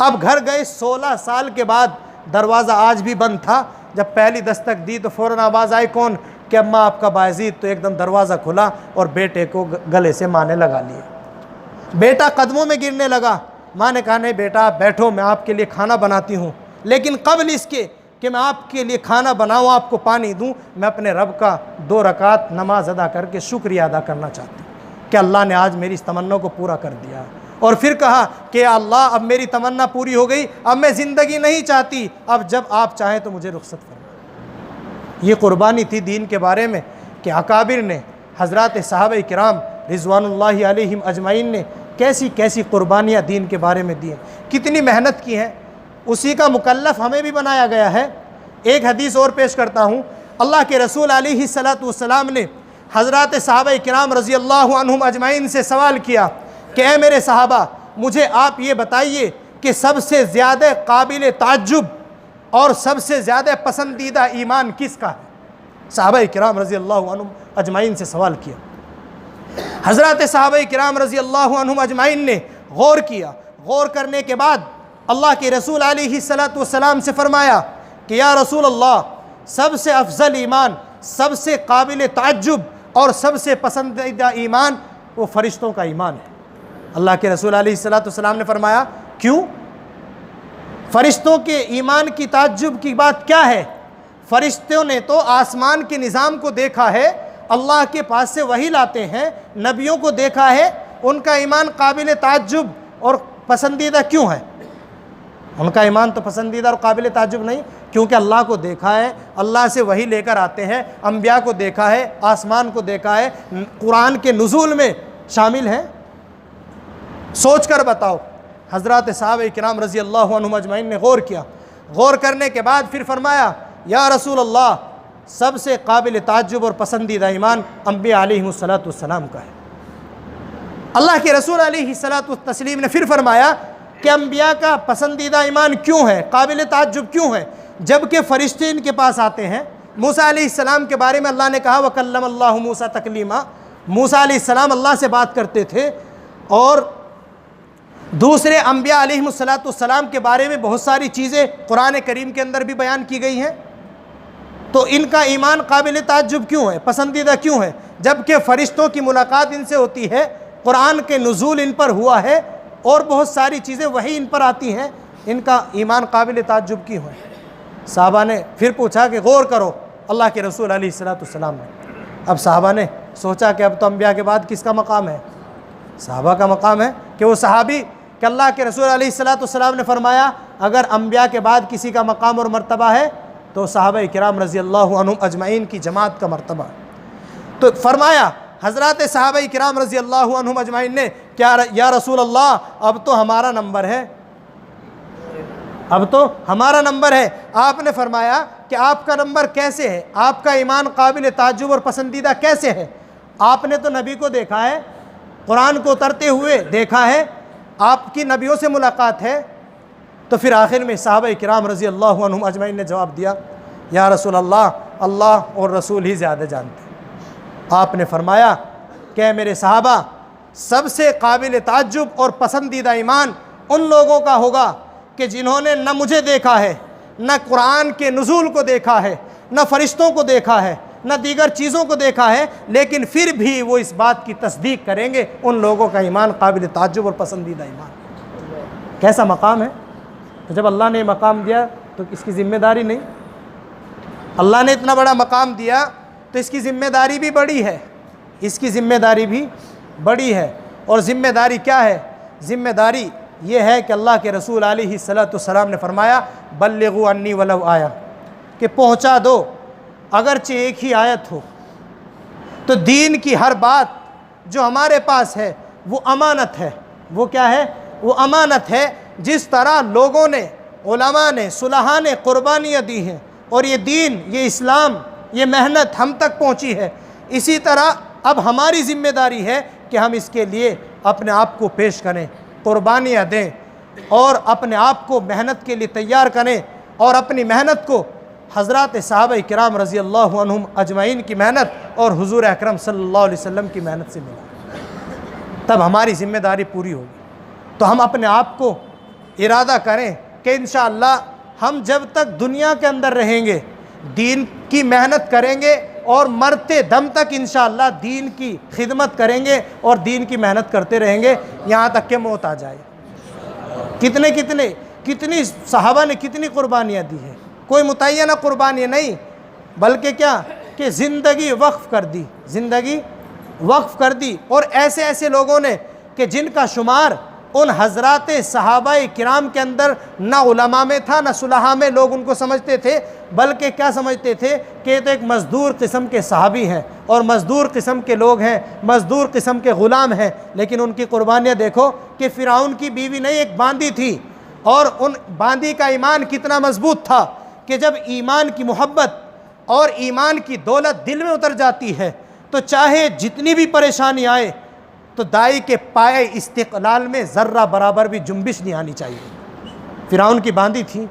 अब घर गए। 16 साल के बाद दरवाज़ा आज भी बंद था। जब पहली दस्तक दी तो फ़ौरन आवाज़ आई, कौन? कि अम्मा आपका बायज़ीद। तो एकदम दरवाज़ा खुला और बेटे को गले से माँ ने लगा लिया। बेटा कदमों में गिरने लगा। माँ ने कहा, नहीं बेटा आप बैठो, मैं आपके लिए खाना बनाती हूँ, लेकिन कबल इसके कि मैं आपके लिए खाना बनाऊँ, आपको पानी दूँ, मैं अपने रब का 2 रकात नमाज अदा करके शुक्रिया अदा करना चाहती हूँ कि अल्लाह ने आज मेरी इस तमन्ना को पूरा कर दिया। और फिर कहा कि अल्लाह अब मेरी तमन्ना पूरी हो गई, अब मैं ज़िंदगी नहीं चाहती, अब जब आप चाहें तो मुझे रुख्सत फरमाएं। ये कुर्बानी थी दीन के बारे में कि अकाबिर ने, हज़रात सहाबा किराम रिज़वानुल्लाहि अलैहिम अजमाइन ने कैसी कैसी कुर्बानियाँ दीन के बारे में दी हैं, कितनी मेहनत की हैं। उसी का मुकल्लफ़ हमें भी बनाया गया है। एक हदीस और पेश करता हूँ। अल्लाह के रसूल अलैहिस्सलातु वस्सलाम ने हज़रात सहाबा किराम रज़ी अल्लाहु अन्हुम अजमाइन से सवाल किया कि ऐ मेरे सहाबा, मुझे आप ये बताइए कि सबसे ज़्यादा काबिल ताज्जुब और सबसे ज़्यादा पसंदीदा ईमान किसका है? सहाबा किराम रज़ी अल्लाहु अन्हुम अजमाइन से सवाल किया। हज़रत सहाबा किराम रज़ी अल्लाहु अन्हुम अजमाइन ने गौर किया। गौर करने के बाद अल्लाह के रसूल अलैहिस्सलातु वस्सलाम से फरमाया कि या रसूल अल्लाह, सबसे अफजल ईमान, सबसे काबिल ताज्जुब और सबसे पसंदीदा ईमान वो फ़रिश्तों का ईमान है। अल्लाह के रसूल अलैहिस्सलातु वस्सलाम ने फरमाया, क्यों? फ़रिश्तों के ईमान की ताज्जुब की बात क्या है? फरिश्तों ने तो आसमान के निज़ाम को देखा है, अल्लाह के पास से वही लाते हैं, नबियों को देखा है, उनका ईमान काबिल ताज्जुब और पसंदीदा क्यों है? उनका ईमान तो पसंदीदा और काबिल ताज्जुब नहीं, क्योंकि अल्लाह को देखा है, अल्लाह से वही लेकर आते हैं, अम्बिया को देखा है, आसमान को देखा है, कुरान के नुज़ूल में शामिल हैं। सोच कर बताओ। हज़रत सहाबा किराम रज़ी अल्लाह अन्हुम अजमईन ने गौर किया। गौर करने के बाद फिर फरमाया, या रसूल अल्लाह, सबसे काबिल ताज्जुब और पसंदीदा ईमान अम्बिया अलैहिमुस्सलातु वस्सलाम का है। अल्लाह के रसूल अलैहिस्सलातु वस्सलाम ने फिर फरमाया कि अम्बिया का पसंदीदा ईमान क्यों है, काबिल ताज्जुब क्यों है, जबकि फ़रिश्ते इनके पास आते हैं। मूसा अलैहिस्सलाम के बारे में अल्लाह ने कहा, वकल्लमल्लाहु मूसा तकलीमा, मूसा अलैहिस्सलाम अल्लाह से बात करते थे। और दूसरे अम्बिया अलैहिमुस्सलातु वस्सलाम के बारे में बहुत सारी चीज़ें कुरान करीम के अंदर भी बयान की गई हैं। तो इनका ईमान काबिल ताज्जुब क्यों है, पसंदीदा क्यों है, जबकि फ़रिश्तों की मुलाकात इनसे होती है, कुरान के नुज़ूल इन पर हुआ है और बहुत सारी चीज़ें वही इन पर आती हैं, इनका ईमान काबिल ताज्जुब क्यों है? साहबा ने फिर पूछा कि गौर करो अल्लाह के रसूल अलैहिस्सलातु वस्सलाम ने। अब साहबा ने सोचा कि अब तो अम्बिया के बाद किसका मकाम है? साहबा का मकाम है कि वो सहाबी कि अल्लाह के रसूल अलैहिस्सलातु वस्सलाम ने फरमाया, अगर अम्बिया के बाद किसी का मकाम और मर्तबा है तो सहाबा किराम रज़ी अल्लाह अन्हुम अजमईन की जमात का मर्तबा है। तो फरमाया हज़रत सहाबा किराम रज़ी अल्लाह अन्हुम अजमईन ने, क्या या रसूल अल्लाह, अब तो हमारा नंबर है, अब तो हमारा नंबर है। आपने फरमाया कि आपका नंबर कैसे है, आपका ईमान काबिल ताज्जुब और पसंदीदा कैसे है? आपने तो नबी को देखा है, कुरान को उतरते हुए देखा है, आपकी नबियों से मुलाकात है। तो फिर आखिर में सहाबा किराम रज़ी अल्लाह अन्हुम अजमईन ने जवाब दिया, या रसूल अल्लाह, अल्लाह और रसूल ही ज़्यादा जानते हैं। आपने फरमाया कि मेरे सहाबा, सबसे काबिल ताज्जुब और पसंदीदा ईमान उन लोगों का होगा कि जिन्होंने न मुझे देखा है, न कुरान के नुज़ूल को देखा है, न फ़रिश्तों को देखा है, न दीगर चीज़ों को देखा है, लेकिन फिर भी वो इस बात की तस्दीक करेंगे। उन लोगों का ईमान काबिल ताज्जुब और पसंदीदा ईमान। कैसा मकाम है? तो जब अल्लाह ने मकाम दिया तो इसकी ज़िम्मेदारी नहीं, अल्लाह ने इतना बड़ा मकाम दिया तो इसकी ज़िम्मेदारी भी बड़ी है, इसकी ज़िम्मेदारी भी बड़ी है। और ज़िम्मेदारी क्या है? ज़िम्मेदारी ये है कि अल्लाह के रसूल अलैहिस्सलातु वस्सलाम ने फरमाया, बल्लिगु अन्नी वलव आया, कि पहुँचा दो अगरचे एक ही आयत हो। तो दीन की हर बात जो हमारे पास है वो अमानत है। वो क्या है? वो अमानत है। जिस तरह लोगों ने, उलमा ने, सुलहा ने कुर्बानियाँ दी हैं और ये दीन, ये इस्लाम, ये मेहनत हम तक पहुँची है, इसी तरह अब हमारी ज़िम्मेदारी है कि हम इसके लिए अपने आप को पेश करें, कुर्बानियाँ दें और अपने आप को मेहनत के लिए तैयार करें। और अपनी मेहनत को हज़रत सहाबा किराम रज़ी अल्लाह अन्हुम अजमईन की मेहनत और हुज़ूर अकरम सल्लल्लाहु अलैहि वसल्लम की मेहनत से मिला, तब हमारी ज़िम्मेदारी पूरी होगी। तो हम अपने आप को इरादा करें कि इंशाअल्लाह हम जब तक दुनिया के अंदर रहेंगे दीन की मेहनत करेंगे और मरते दम तक इंशाअल्लाह दीन की खिदमत करेंगे और दीन की मेहनत करते रहेंगे यहाँ तक कि मौत आ जाए। कितनी सहाबा ने कितनी कुर्बानियाँ दी हैं, कोई मुतय्यना कुर्बानियाँ नहीं, बल्कि क्या कि ज़िंदगी वक्फ़ कर दी, ज़िंदगी वक्फ़ कर दी। और ऐसे ऐसे लोगों ने कि जिनका शुमार उन हज़रात सहाबा किराम के अंदर ना उलमा में था, ना सुलहा में लोग उनको समझते थे, बल्कि क्या समझते थे कि ये तो एक मज़दूर किस्म के सहाबी हैं और मज़दूर किस्म के लोग हैं, मज़दूर किस्म के ग़ुलाम हैं। लेकिन उनकी कुर्बानियाँ देखो कि फ़िरौन की बीवी नहीं, एक बांदी थी, और उन बांदी का ईमान कितना मज़बूत था कि जब ईमान की मोहब्बत और ईमान की दौलत दिल में उतर जाती है तो चाहे जितनी भी परेशानी आए तो दाई के पाए इस्तिक़लाल में ज़र्रा बराबर भी जुम्बिश नहीं आनी चाहिए। फ़िरौन की बांदी थी।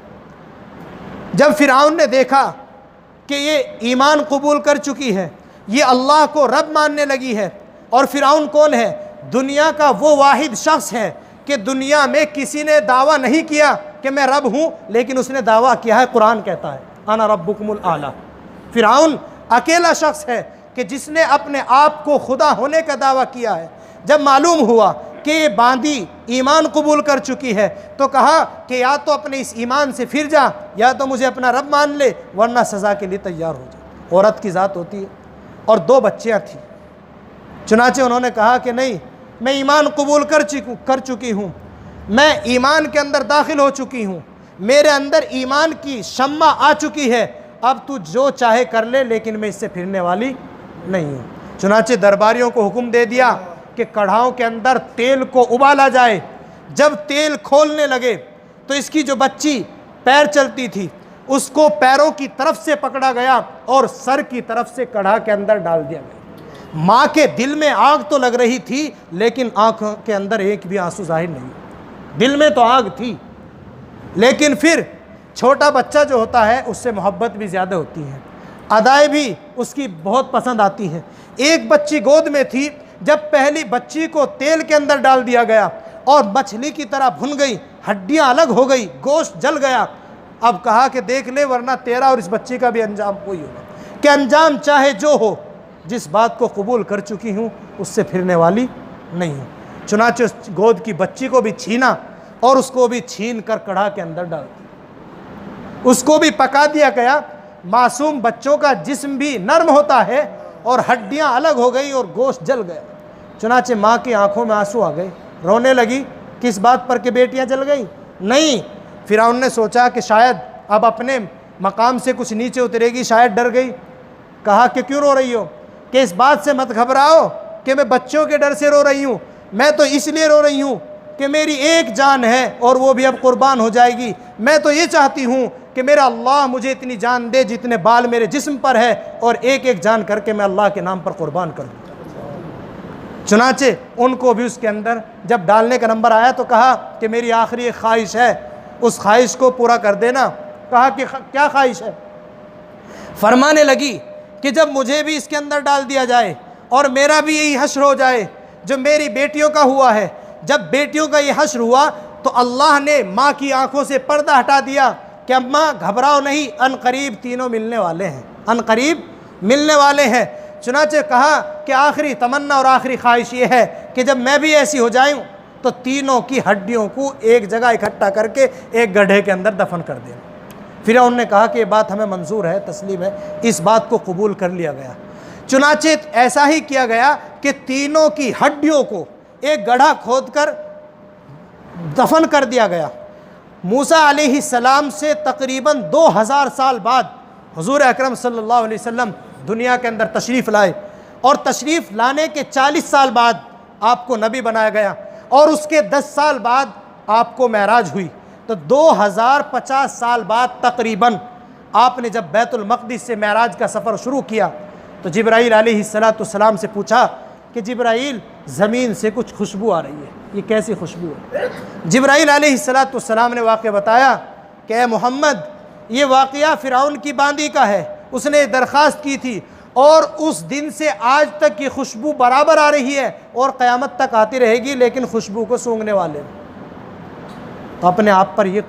जब फ़िरौन ने देखा कि ये ईमान कबूल कर चुकी है, ये अल्लाह को रब मानने लगी है, और फ़िरौन कौन है? दुनिया का वो वाहिद शख्स है कि दुनिया में किसी ने दावा नहीं किया कि मैं रब हूँ, लेकिन उसने दावा किया है, कुरान कहता है अना रब्बुकुमुल आला। फ़िरौन अकेला शख्स है कि जिसने अपने आप को खुदा होने का दावा किया है। जब मालूम हुआ कि ये बांदी ईमान कबूल कर चुकी है, तो कहा कि या तो अपने इस ईमान से फिर जा, या तो मुझे अपना रब मान ले, वरना सज़ा के लिए तैयार हो जा। औरत की ज़ात होती है और 2 बच्चियाँ थीं। चुनाचे उन्होंने कहा कि नहीं, मैं ईमान कबूल कर चुकी हूँ, मैं ईमान के अंदर दाखिल हो चुकी हूँ, मेरे अंदर ईमान की शम्मा आ चुकी है, अब तू जो चाहे कर ले, लेकिन मैं इससे फिरने वाली नहीं हूँ। चुनाचे दरबारियों को हुक्म दे दिया कि कढ़ाओं के अंदर तेल को उबाला जाए। जब तेल खोलने लगे तो इसकी जो बच्ची पैर चलती थी उसको पैरों की तरफ से पकड़ा गया और सर की तरफ से कढ़ा के अंदर डाल दिया गया। माँ के दिल में आग तो लग रही थी, लेकिन आंखों के अंदर एक भी आंसू जाहिर नहीं। दिल में तो आग थी, लेकिन फिर छोटा बच्चा जो होता है उससे मोहब्बत भी ज़्यादा होती है, अदाएँ भी उसकी बहुत पसंद आती हैं। एक बच्ची गोद में थी, जब पहली बच्ची को तेल के अंदर डाल दिया गया और मछली की तरह भुन गई, हड्डियां अलग हो गई, गोश्त जल गया। अब कहा कि देख ले, वरना तेरा और इस बच्ची का भी अंजाम कोई होगा, कि अंजाम चाहे जो हो, जिस बात को कबूल कर चुकी हूँ उससे फिरने वाली नहीं हूँ। चुनाचे उस गोद की बच्ची को भी छीना और उसको भी छीन कर कढ़ा के अंदर डाल दिया, उसको भी पका दिया गया। मासूम बच्चों का जिस्म भी नर्म होता है और हड्डियां अलग हो गई और गोश्त जल गया। चुनाचे माँ की आंखों में आंसू आ गए, रोने लगी। किस बात पर कि बेटियां जल गई? नहीं, फिरौन ने सोचा कि शायद अब अपने मकाम से कुछ नीचे उतरेगी, शायद डर गई। कहा कि क्यों रो रही हो? कि इस बात से मत घबराओ कि मैं बच्चों के डर से रो रही हूँ, मैं तो इसलिए रो रही हूँ कि मेरी एक जान है और वो भी अब कुर्बान हो जाएगी। मैं तो ये चाहती हूँ कि मेरा अल्लाह मुझे इतनी जान दे जितने बाल मेरे जिस्म पर है, और एक एक जान करके मैं अल्लाह के नाम पर कुर्बान कर दूँ। चुनाचे उनको भी उसके अंदर जब डालने का नंबर आया तो कहा कि मेरी आखिरी एक ख्वाहिश है, उस ख्वाहिश को पूरा कर देना। कहा कि क्या ख्वाहिश है? फरमाने लगी कि जब मुझे भी इसके अंदर डाल दिया जाए और मेरा भी यही हश्र हो जाए जो मेरी बेटियों का हुआ है। जब बेटियों का ये हश्र हुआ तो अल्लाह ने माँ की आंखों से पर्दा हटा दिया कि अम्मा घबराओ नहीं, अनकरीब तीनों मिलने वाले हैं, अनकरीब मिलने वाले हैं। चुनाचे कहा कि आखिरी तमन्ना और आखिरी ख्वाहिश ये है कि जब मैं भी ऐसी हो जाऊं तो तीनों की हड्डियों को एक जगह इकट्ठा करके एक गड्ढे के अंदर दफन कर देना। फिर उन्होंने कहा कि ये बात हमें मंजूर है, तस्लीम है, इस बात को कबूल कर लिया गया। चुनाचे ऐसा ही किया गया कि तीनों की हड्डियों को एक गड्ढा खोदकर दफन कर दिया गया। मूसा अलैहिस्सलाम से तकरीबन 2000 साल बाद हुजूर अकरम सल्लल्लाहु अलैहि वसल्लम दुनिया के अंदर तशरीफ़ लाए, और तशरीफ़ लाने के 40 साल बाद आपको नबी बनाया गया, और उसके 10 साल बाद आपको मेराज हुई। तो 2050 साल बाद तकरीबन आपने जब बैतुल मक़दिस से मेराज का सफ़र शुरू किया तो जिब्राईल अलैहिस्सलाम से पूछा कि जिब्राईल, ज़मीन से कुछ खुशबू आ रही है, ये कैसी खुशबू है? जिब्राईल अलैहिस्सलाम ने वाक़या बताया कि ए मोहम्मद, ये वाक़या फ़िरौन की बांदी का है, उसने दरख्वास्त की थी और उस दिन से आज तक ये खुशबू बराबर आ रही है और क़यामत तक आती रहेगी, लेकिन खुशबू को सूंघने वाले। तो अपने आप पर ये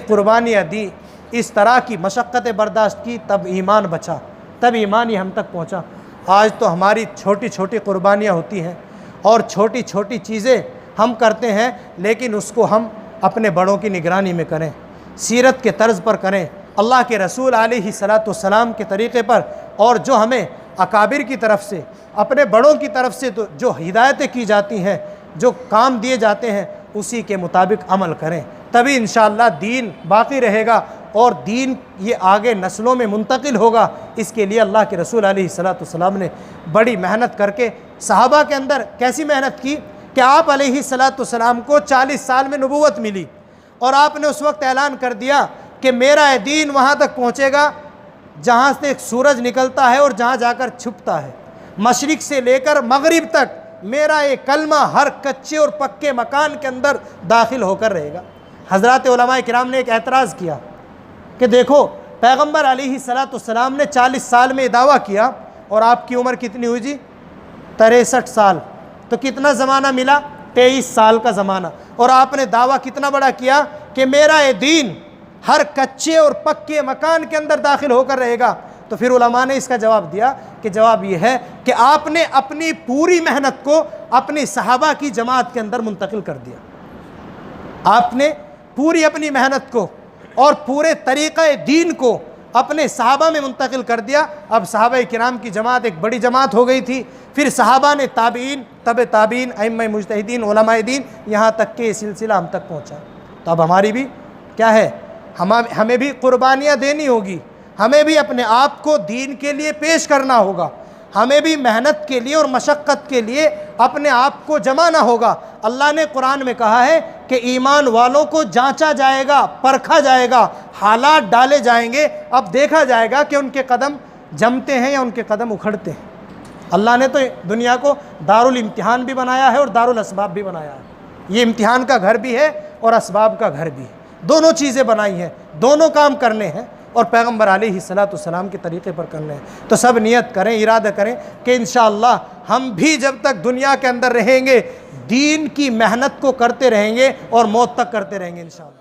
कुर्बानियाँ दी, इस तरह की मशक्क़तें बर्दाश्त की, तब ईमान बचा, तब ईमान ही हम तक पहुँचा। आज तो हमारी छोटी छोटी कुर्बानियाँ होती हैं और छोटी छोटी चीज़ें हम करते हैं, लेकिन उसको हम अपने बड़ों की निगरानी में करें, सीरत के तर्ज़ पर करें, अल्लाह के रसूल अलैहिस्सलाम के तरीक़े पर, और जो हमें अकाबिर की तरफ से, अपने बड़ों की तरफ से तो जो हिदायतें की जाती हैं, जो काम दिए जाते हैं, उसी के मुताबिक अमल करें। तभी इंशाअल्लाह दीन बाकी रहेगा और दीन ये आगे नस्लों में मुंतकिल होगा। इसके लिए अल्लाह के रसूल अलैहिस्सलाम ने बड़ी मेहनत करके, सहाबा के अंदर कैसी मेहनत की कि आप अलैहिस्सलाम को 40 साल में नबूवत मिली और आपने उस वक्त ऐलान कर दिया कि मेरा दीन वहाँ तक पहुँचेगा जहाँ से एक सूरज निकलता है और जहाँ जाकर छुपता है। मशरिक़ से लेकर मगरिब तक मेरा ये कलमा हर कच्चे और पक्के मकान के अंदर दाखिल होकर रहेगा। हज़रात उलमाए किराम ने एक एतराज़ किया कि देखो, पैगम्बर अलैहिस्सलाम ने 40 साल में दावा किया और आपकी उम्र कितनी हुई जी? 63 साल। तो कितना ज़माना मिला? 23 साल का ज़माना। और आपने दावा कितना बड़ा किया कि मेरा ये दीन हर कच्चे और पक्के मकान के अंदर दाखिल होकर रहेगा। तो फिर उलमा ने इसका जवाब दिया कि जवाब ये है कि आपने अपनी पूरी मेहनत को अपनी सहाबा की जमात के अंदर मुंतकिल कर दिया। आपने पूरी अपनी मेहनत को और पूरे तरीक़े दीन को अपने सहाबा में मुंतकिल कर दिया। अब सहाबा किराम की जमात एक बड़ी जमात हो गई थी, फिर सहाबा ने ताबीन, तबे ताबीन, अइम्मा मुज्तहिदीन, उलमाए दीन, यहाँ तक के ये सिलसिला हम तक पहुँचा। तो अब हमारी भी क्या है, हमें भी कुर्बानियाँ देनी होगी, हमें भी अपने आप को दीन के लिए पेश करना होगा, हमें भी मेहनत के लिए और मशक्क़त के लिए अपने आप को जमाना होगा। अल्लाह ने कुरान में कहा है कि ईमान वालों को जांचा जाएगा, परखा जाएगा, हालात डाले जाएंगे, अब देखा जाएगा कि उनके कदम जमते हैं या उनके कदम उखड़ते हैं। अल्लाह ने तो दुनिया को दारुल इम्तिहान भी बनाया है और दारुल असबाब भी बनाया है। ये इम्तिहान का घर भी है और असबाब का घर भी है, दोनों चीज़ें बनाई हैं, दोनों काम करने हैं और पैगम्बर अलैहिस्सलाम के तरीक़े पर करने हैं। तो सब नियत करें, इरादा करें कि इंशाअल्लाह हम भी जब तक दुनिया के अंदर रहेंगे दीन की मेहनत को करते रहेंगे और मौत तक करते रहेंगे इंशाअल्लाह।